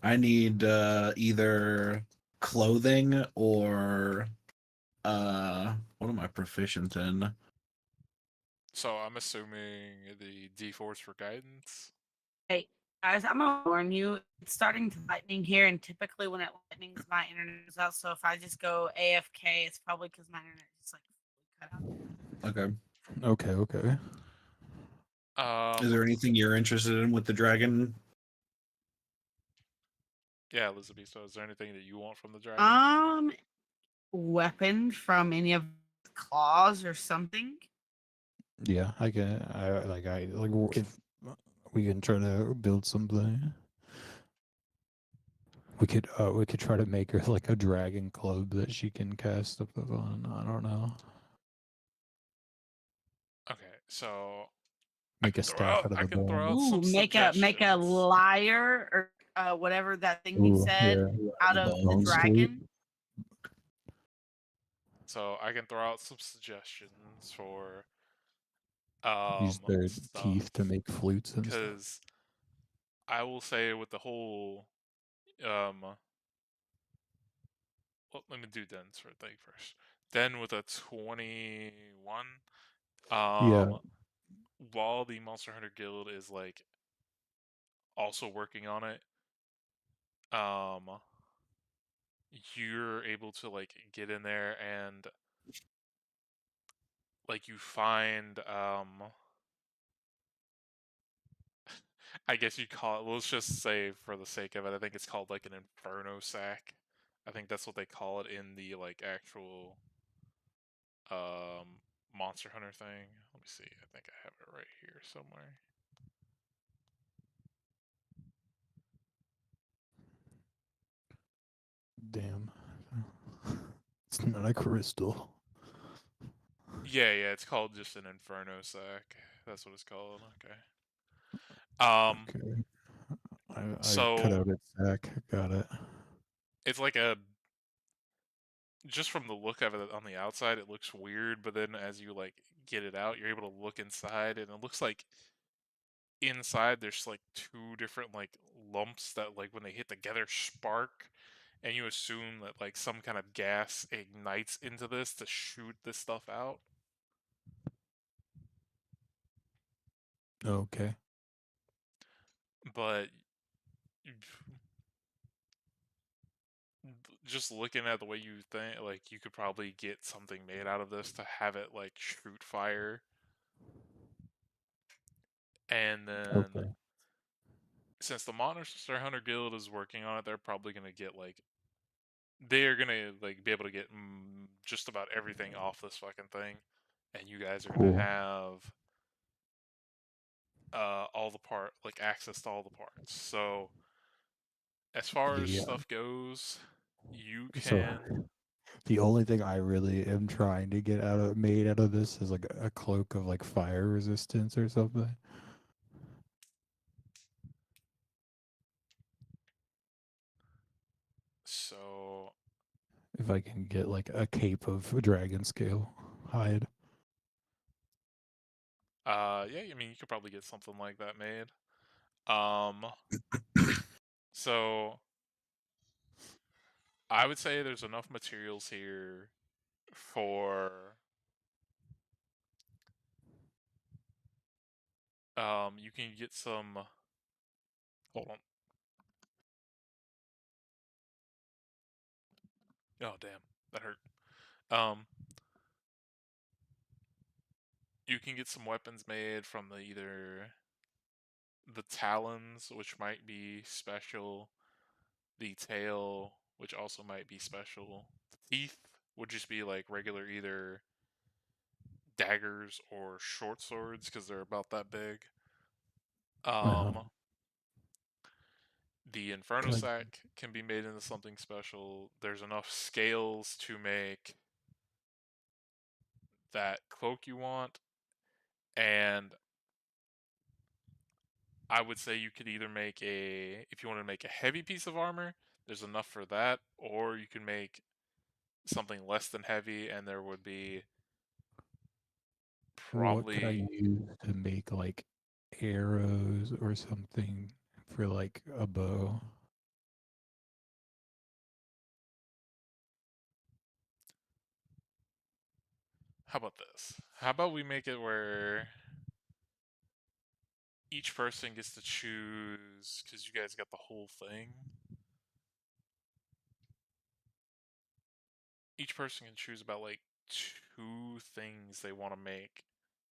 I need either clothing or what am I proficient in? so I'm assuming the D4's for guidance. Hey, guys, I'm gonna warn you. It's starting to lightning here, and typically when it lightnings, my internet is out. So if I just go AFK, it's probably because my internet is like cut out. Okay. Okay. Is there anything you're interested in with the dragon? Yeah, Elizabeth. So is there anything that you want from the dragon? Weapon from any of the claws or something. Yeah, I can. If we can try to build something. We could try to make her like a dragon club that she can cast stuff on. I don't know. Okay, so Make a staff out of I the can throw out bones. Ooh, some make a suggestions. lyre or whatever that thing you Ooh, said yeah. out of the Bones. dragon. So I can throw out some suggestions for Use their stuff, teeth to make flutes and stuff. because I will say with the whole well, let me do Den's for thing first. Den with a 21. Yeah. While the Monster Hunter Guild is like also working on it, you're able to like get in there and like you find I guess you call it, let's just say for the sake of it, I think it's called like an Inferno sack. I think that's what they call it in the like actual Monster Hunter thing. Let me see. I think I have it right here somewhere. Damn. It's not a crystal. Yeah, it's called just an Inferno sack. That's what it's called. Okay. Okay. I cut So out its sack. Got it. it's like just from the look of it on the outside, it looks weird, but then as you like get it out, you're able to look inside, and it looks like inside there's like two different like lumps that like when they hit together spark, and you assume that like some kind of gas ignites into this to shoot this stuff out. Okay. But just looking at the way you think, like you could probably get something made out of this to have it like shoot fire. And then Okay. since the Monster Hunter Guild is working on it, they're probably gonna get like they're gonna like be able to get just about everything off this fucking thing, and you guys are Cool. gonna have all the like access to all the parts. So as far as Yeah. stuff goes, you So, can The only thing I really am trying to get made out of this is like a cloak of like fire resistance or something. So, If I can get like a cape of dragon scale hide. yeah, I mean, you could probably get something like that made. So I would say there's enough materials here for you can get some. Hold on. Oh damn, that hurt. Um, you can get some weapons made from either the talons, which might be special, the tail, which also might be special. The teeth would just be like regular either daggers or short swords because they're about that big. Uh-huh. The Inferno Can I- Sack can be made into something special. There's enough scales to make that cloak you want, and I would say you could either make if you want to make a heavy piece of armor, there's enough for that, or you can make something less than heavy, and there would be What could I probably. use to make like arrows or something for like a bow? How about this? How about we make it where each person gets to choose, because you guys got the whole thing. Each person can choose about like 2 things they want to make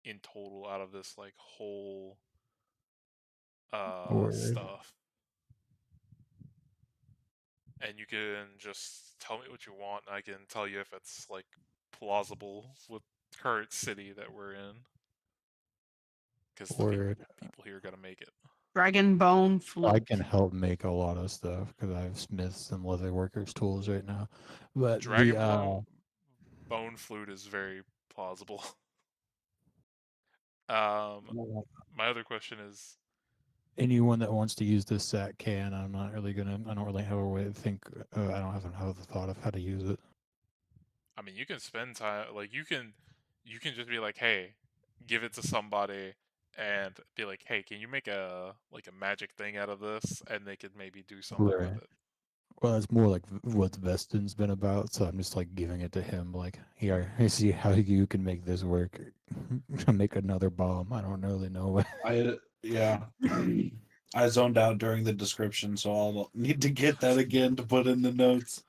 in total out of this like whole Word. stuff. And you can just tell me what you want, and I can tell you if it's like plausible with current city that we're in. Because the Word. people here gotta make it. Dragon bone I flute. can help make a lot of stuff because I have smiths and leather workers tools right now. But Dragon bone flute is very plausible. My other question is, anyone that wants to use this sack can. I'm not really gonna. I don't really have a way to think. I don't have the thought of how to use it. I mean, you can spend time like you can just be like, hey, give it to somebody and be like, hey, can you make a magic thing out of this, and they could maybe do something with Right. it. Well, it's more like what Vestin's been about, so I'm just like giving it to him. Like, here, see how you can make this work. Make another bomb. I don't really know. Yeah. I zoned out during the description, so I'll need to get that again to put in the notes.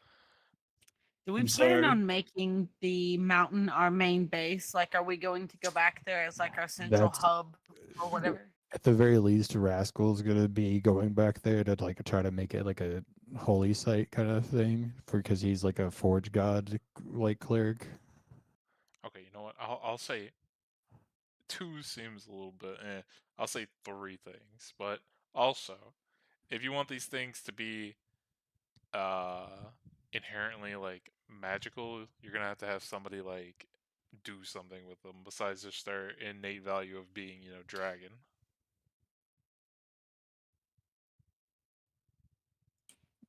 Do we I'm plan sorry. on making the mountain our main base? Like, are we going to go back there as like our central That's- hub or whatever? At the very least, Rascal's gonna be going back there to like try to make it like a holy site kind of thing, because he's like a forge god like cleric. Okay, you know what? I'll say 2 seems a little bit. I'll say 3 things, but also, if you want these things to be inherently like magical, you're gonna have to have somebody like do something with them besides just their innate value of being, dragon.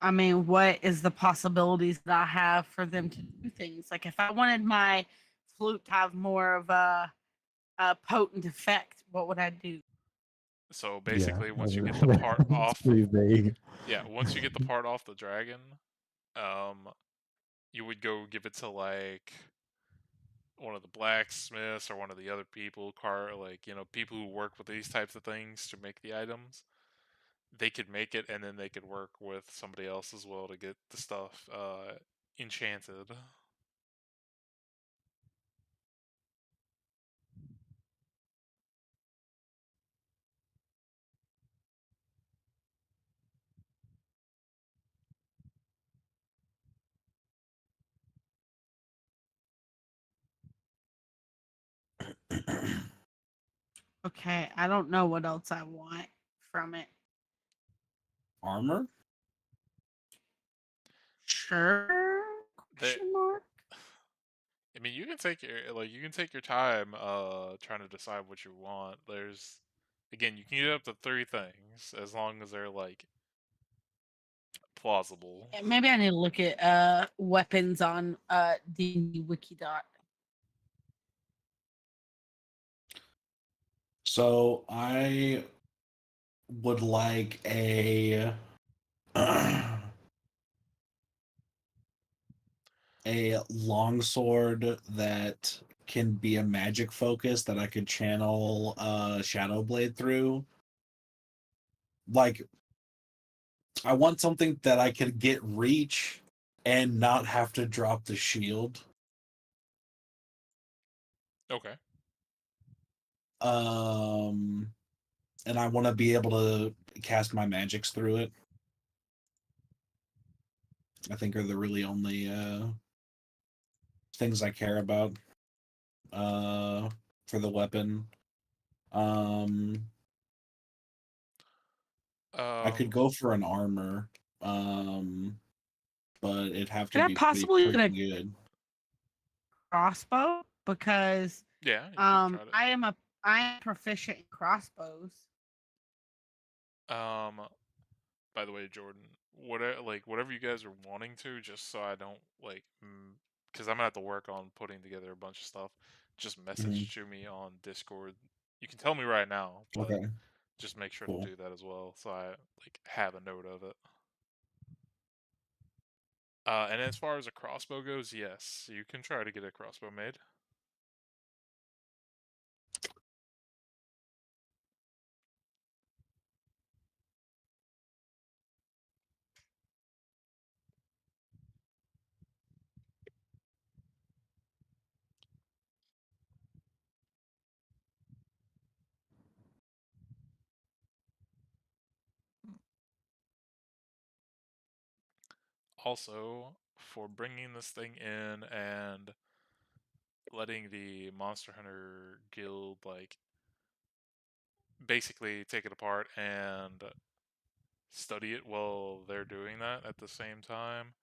I mean, what is the possibilities that I have for them to do things? Like, if I wanted my flute to have more of a potent effect, what would I do? So basically, once you get the that's part off, pretty vague. yeah, once you get the part off the dragon, you would go give it to like one of the blacksmiths or one of the other people, people who work with these types of things to make the items. They could make it, and then they could work with somebody else as well to get the stuff enchanted. Okay, I don't know what else I want from it. Armor? Sure? They- Question mark? I mean, you can take your time trying to decide what you want. There's again, you can get up to 3 things as long as they're like plausible. Yeah, maybe I need to look at weapons on D&D Wikidot. So I would like a a longsword that can be a magic focus that I could channel Shadow Blade through. Like, I want something that I could get reach and not have to drop the shield. Okay. And I want to be able to cast my magics through it. I think are the really only things I care about for the weapon. I could go for an armor, but it'd have Could to I be possibly get a pretty good. crossbow? Because Yeah, you can try to. I am proficient in crossbows. By the way, Jordan, whatever you guys are wanting to, just so I don't because I'm gonna have to work on putting together a bunch of stuff. Just message to me on Discord. You can tell me right now, but Okay, just make sure to cool. do that as well, so I have a note of it. And as far as a crossbow goes, yes, you can try to get a crossbow made. Also, for bringing this thing in and letting the Monster Hunter Guild basically take it apart and study it while they're doing that at the same time.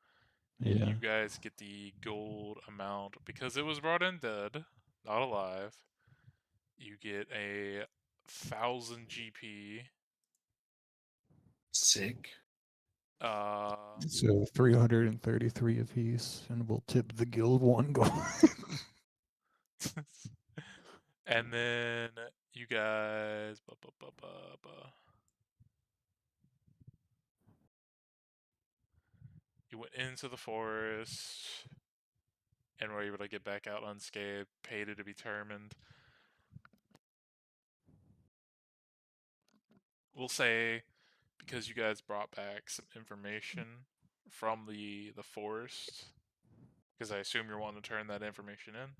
Yeah. You guys get the gold amount because it was brought in dead, not alive. You get 1,000 GP. Sick. So 333 apiece, and we'll tip the guild 1 gold. And then you guys. You went into the forest and were able to get back out unscathed, paid to be determined. We'll say because you guys brought back some information from the forest, because I assume you're wanting to turn that information in.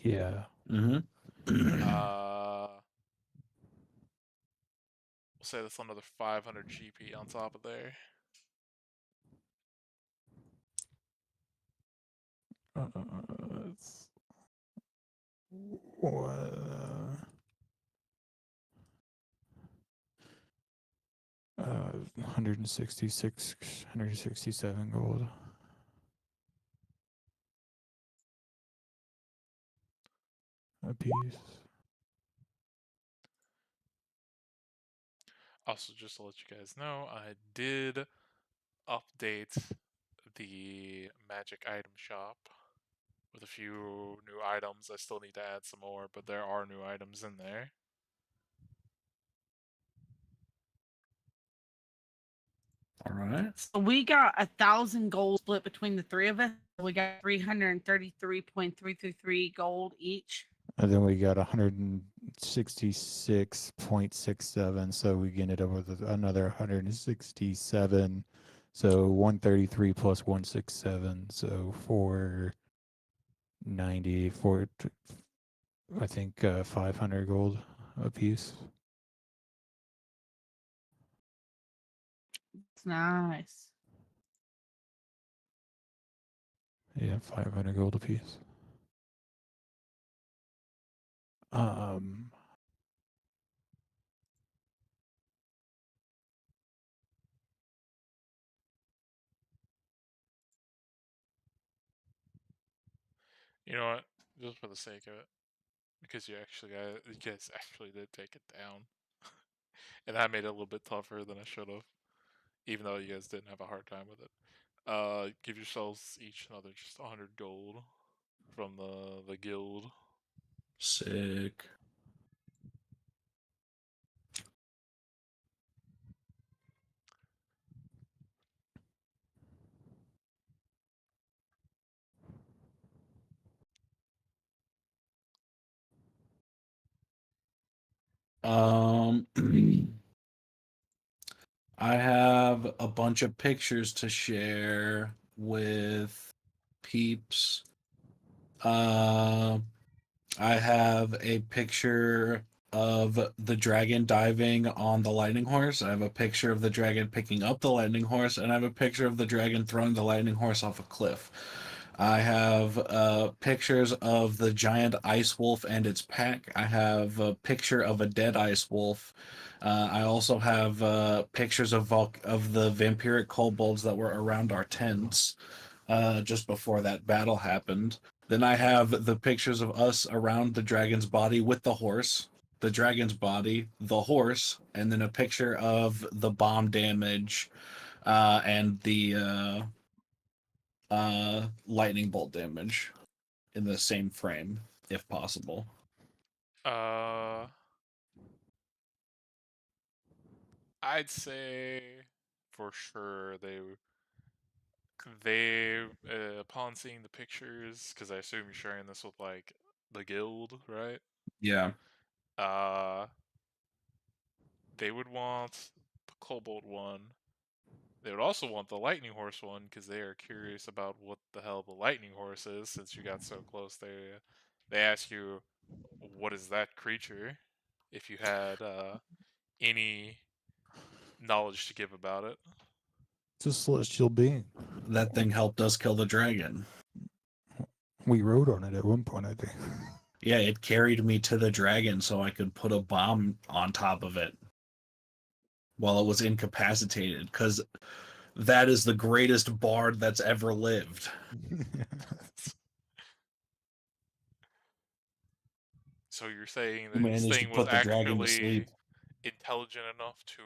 Yeah. Mm-hmm. We'll say that's another 500 GP on top of there. It's, what, 166, 167 gold. A piece. Also, just to let you guys know, I did update the magic item shop with a few new items. I still need to add some more, but there are new items in there. All right. So we got 1,000 gold split between the three of us. We got 333.333 gold each. And then we got 166.67, so we get it over another 167. So 133 plus 167, so 490, I think 500 gold a piece. It's nice. Yeah, 500 gold a piece. You know what? Just for the sake of it, because you guys actually did take it down, and I made it a little bit tougher than I should have, even though you guys didn't have a hard time with it. Give yourselves each another just 100 gold from the guild. Sick. Um, I have a bunch of pictures to share with peeps. I have a picture of the dragon diving on the lightning horse. I have a picture of the dragon picking up the lightning horse, and I have a picture of the dragon throwing the lightning horse off a cliff. I have pictures of the giant ice wolf and its pack. I have a picture of a dead ice wolf. I also have pictures of the vampiric kobolds that were around our tents just before that battle happened. Then I have the pictures of us around the dragon's body with the horse, the dragon's body, the horse, and then a picture of the bomb damage and the lightning bolt damage in the same frame, if possible. I'd say for sure upon seeing the pictures, because I assume you're sharing this with like the guild, right? Yeah. They would want the kobold one. They would also want the lightning horse one because they are curious about what the hell the lightning horse is. Since you got so close, they ask you, "What is that creature?" If you had any knowledge to give about it. It's a celestial being. That thing helped us kill the dragon. We rode on it at one point, I think. Yeah, it carried me to the dragon so I could put a bomb on top of it while it was incapacitated, because that is the greatest bard that's ever lived. So you're saying Who that this managed to thing was put the dragon to actually sleep. intelligent enough to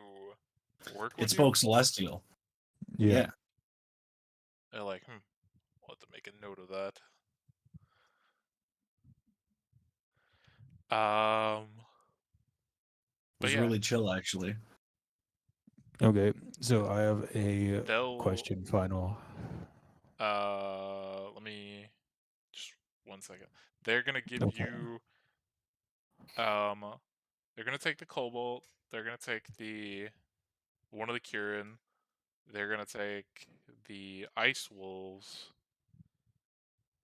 work It with spoke you? celestial. Yeah. They're like, we'll have to make a note of that. It But was yeah, really chill, actually. Okay, so I have a they'll question final. let me just 1 second. They're gonna give Okay. you they're gonna take the cobalt, they're gonna take one of the Kirin, they're gonna take the ice wolves.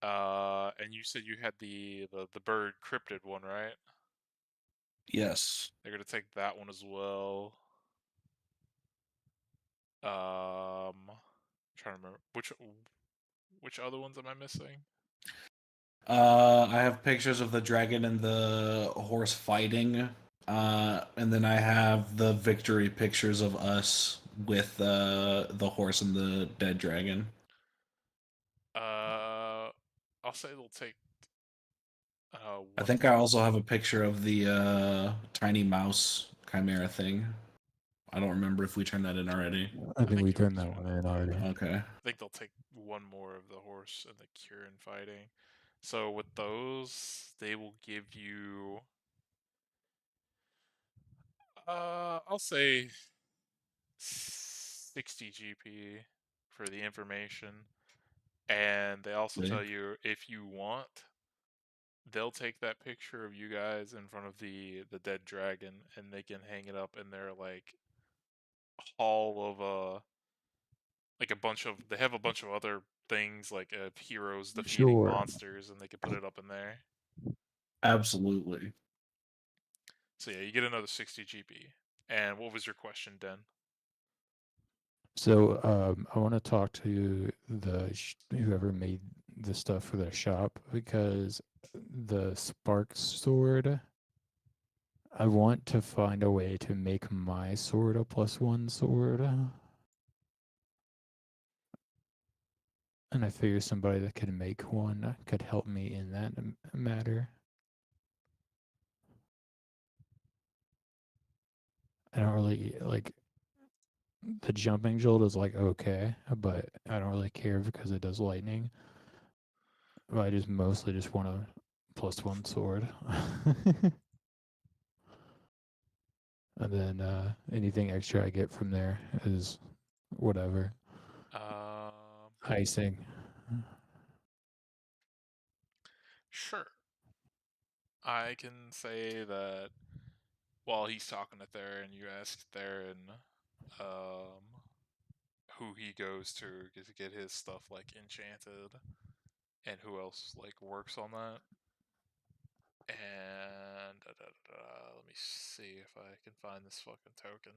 And you said you had the bird cryptid one, right? Yes. They're gonna take that one as well. Trying to remember which other ones am I missing? I have pictures of the dragon and the horse fighting. And then I have the victory pictures of us with the horse and the dead dragon. I'll say they'll take. I think I also have a picture of the tiny mouse chimera thing. I don't remember if we turned that in already. I think we you turned already that one in already. Okay. I think they'll take one more of the horse and the Kirin fighting. So with those, they will give you. I'll say 60 GP for the information. And they also Okay. tell you if you want, they'll take that picture of you guys in front of the dead dragon and they can hang it up in their like hall of like a bunch of they have a bunch of other things like heroes defeating Sure. monsters and they can put it up in there. Absolutely. So yeah, you get another 60 GP. And what was your question, Den? So I want to talk to whoever made the stuff for their shop, because the spark sword, I want to find a way to make my sword a +1 sword. And I figure somebody that could make one could help me in that matter. I don't really like the jumping jolt is like okay, but I don't really care because it does lightning. But I just mostly just want a +1 sword. And then anything extra I get from there is whatever. Um, Icing. sure. I can say that while he's talking to Theron, you ask Theron who he goes to get his stuff like enchanted, and who else like works on that. And let me see if I can find this fucking token.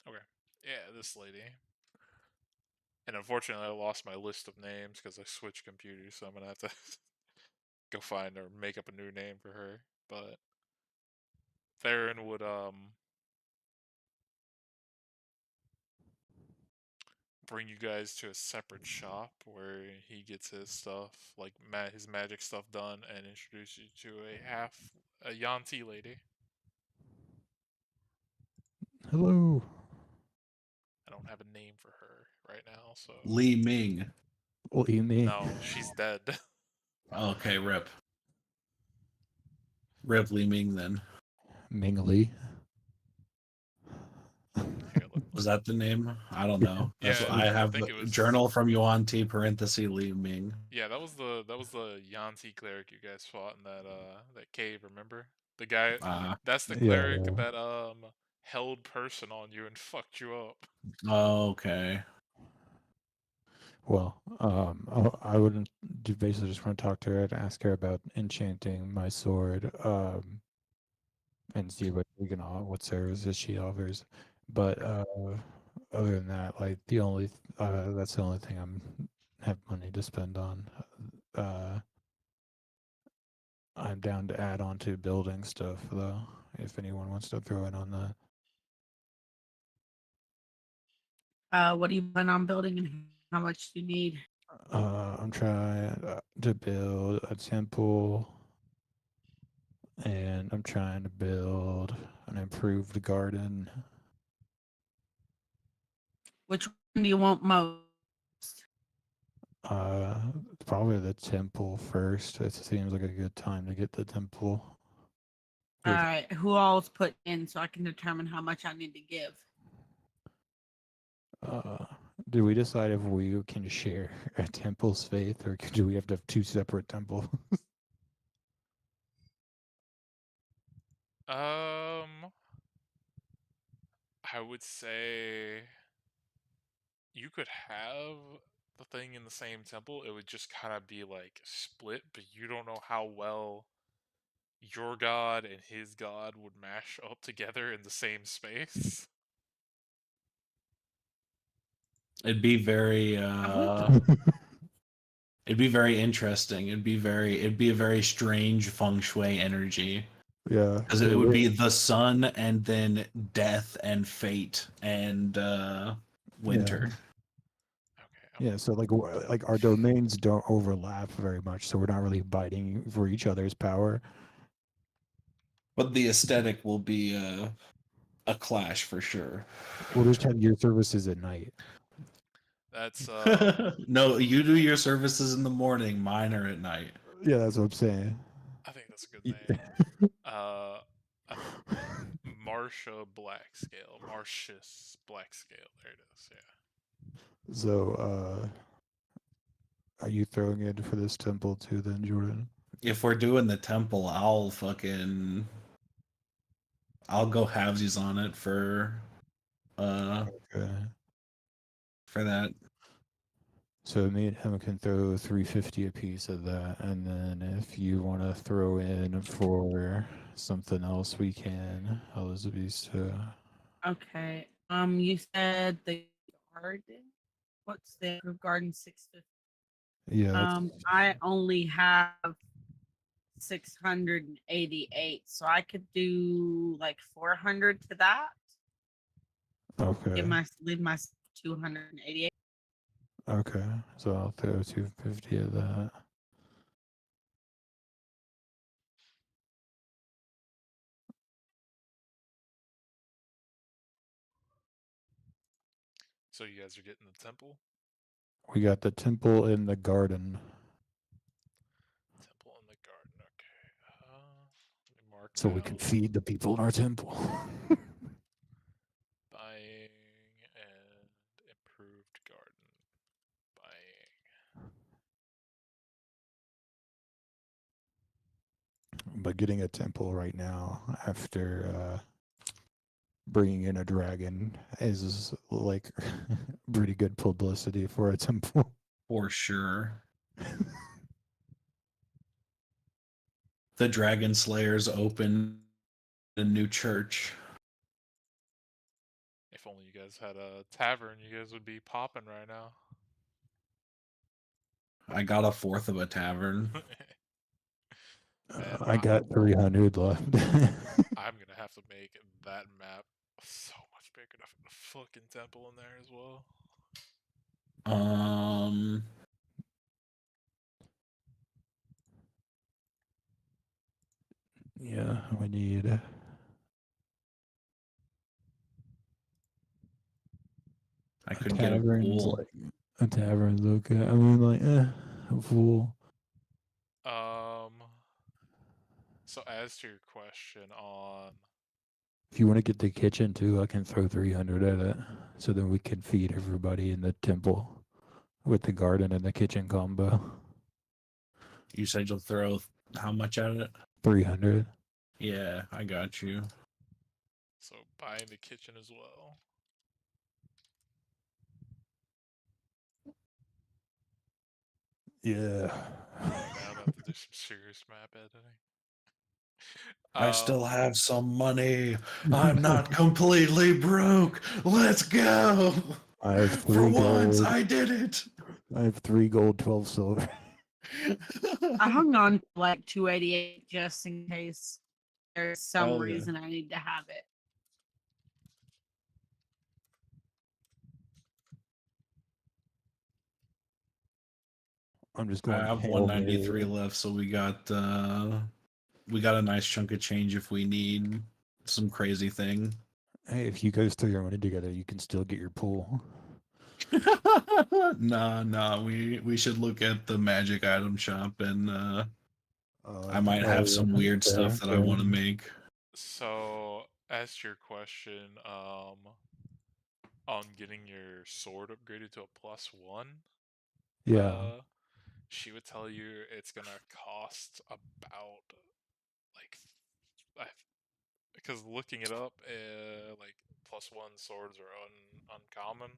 Okay. Yeah, this lady. And unfortunately, I lost my list of names because I switched computers, so I'm gonna have to go find or make up a new name for her. But Theron would bring you guys to a separate shop where he gets his stuff, like his magic stuff done, and introduce you to a Yanti lady. Hello. I don't have a name for her right now, so Li Ming. What do you mean? no, she's dead. Okay, rip. Rip Li Ming then. Ming Li. Here, Was that the name? I don't know. That's Yeah, what I I have think it was- journal from Yuan T parenthesis Li Ming. Yeah, that was the Yanti cleric you guys fought in that cave. Remember the guy? That's the cleric Yeah. that held person on you and fucked you up. Okay. Well, I wouldn't basically just want to talk to her and ask her about enchanting my sword, and see what services she offers. But other than that, like that's the only thing have money to spend on. I'm down to add on to building stuff though, if anyone wants to throw in on that. What do you plan on building and how much do you need? I'm trying to build a temple, and I'm trying to build an improved garden. Which one do you want most? Probably the temple first. It seems like a good time to get the temple. All right, who all's put in so I can determine how much I need to give? Do we decide if we can share a temple's faith, or do we have to have two separate temples? I would say you could have the thing in the same temple. It would just kind of be like split, but you don't know how well your god and his god would mash up together in the same space. It'd be very it'd be very interesting. It'd be a very strange feng shui energy. Yeah, Because it would be the sun and then death and fate and winter. Okay. Yeah, so like our domains don't overlap very much, so we're not really biting for each other's power. But the aesthetic will be a clash for sure. We'll just have your services at night. That's No, you do your services in the morning, mine are at night. Yeah, that's what I'm saying. I think that's a good name. Marcia Blackscale. Marcius Blackscale. There it is. Yeah. So, are you throwing in for this temple too, then, Jordan? If we're doing the temple, I'll go halvesies on it for Okay. for that. So me and him can throw 350 a piece of that, and then if you want to throw in for something else, we can. Elizabeth. Okay. You said the garden. What's the garden 650? Yeah. I only have 688, so I could do like 400 to that. Okay. Leave my 288. Okay. So I'll throw 250 of that. So you guys are getting the temple? We got the temple in the garden. Temple in the garden, okay. Let me mark So that we can out. feed the people in our temple. Buying and improved garden. Buying. But getting a temple right now after bringing in a dragon is like pretty good publicity for a temple. For sure. The Dragon Slayers open a new church. If only you guys had a tavern, you guys would be popping right now. I got a fourth of a tavern. Man, I got 300 left. I'm gonna have to make that map so much bigger to fit a fucking temple in there as well. Yeah, we need. I could get a pool. Like, a tavern's okay. I mean, like, a fool. So as to your question on, If you want to get the kitchen too, I can throw 300 at it. So then we can feed everybody in the temple with the garden and the kitchen combo. You said you'll throw how much at it? 300. Yeah, I got you. so buying the kitchen as well. Yeah. Now I'm about to do some serious map editing. I still have some money. I'm not completely broke. Let's go. I have For 3 once, gold. I did it. I have 3 gold, 12 silver. I hung on to like 288 just in case there's some Hell yeah. reason I need to have it. I'm just I going. have Hail 193 Mary. left, so we got a nice chunk of change if we need some crazy thing. Hey, if you guys throw your money together, you can still get your pool. Nah, we should look at the magic item shop and I might Oh, have some yeah. weird stuff that I want to make. So as to your question, on getting your sword upgraded to a +1, Yeah. she would tell you it's gonna cost about like because looking it up, like +1 swords are uncommon,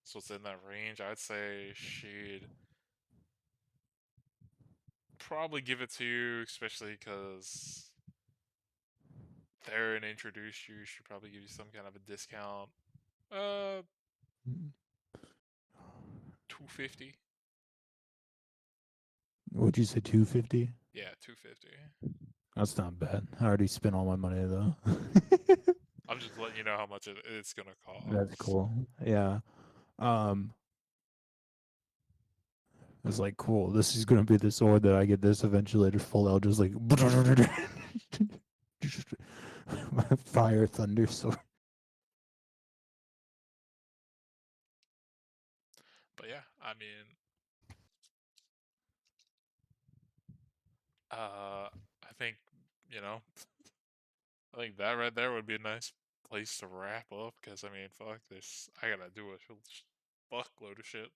so it's in that range. I'd say she'd probably give it to you, especially because they're an introduce you. She'd probably give you some kind of a discount. 250. Would you say 250? Yeah, 250. That's not bad. I already spent all my money though. I'm just letting you know how much it's gonna cost. That's cool. Yeah. It's like cool. This is gonna be the sword that I get this eventually to full out, just like fire thunder sword. But yeah, I mean, I think I think that right there would be a nice place to wrap up. Because I mean, fuck this. I gotta do a fuckload of shit.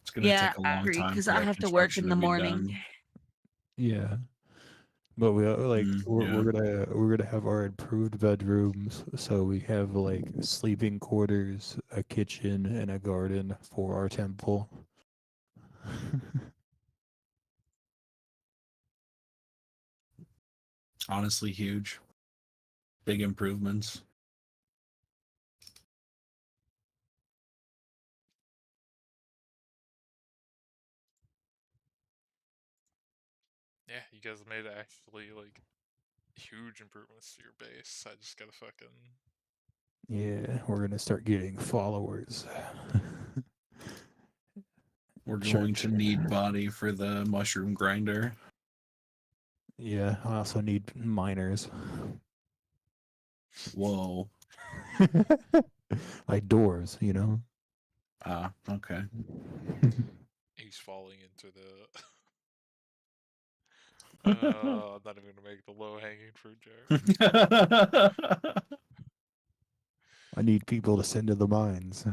It's gonna take a long time because for I that have to work construction in the be morning. done. Yeah. But we like yeah. we're gonna have our improved bedrooms, so we have like sleeping quarters, a kitchen, and a garden for our temple. Honestly, huge. Big improvements. Yeah, you guys made actually like huge improvements to your base. I just gotta fucking. Yeah, we're gonna start getting followers. We're going Church. to need body for the mushroom grinder. Yeah, I also need miners. Whoa. Like doors, you know? Ah, okay. He's falling into the. I'm not even gonna make the low hanging fruit joke. I need people to send to the mines.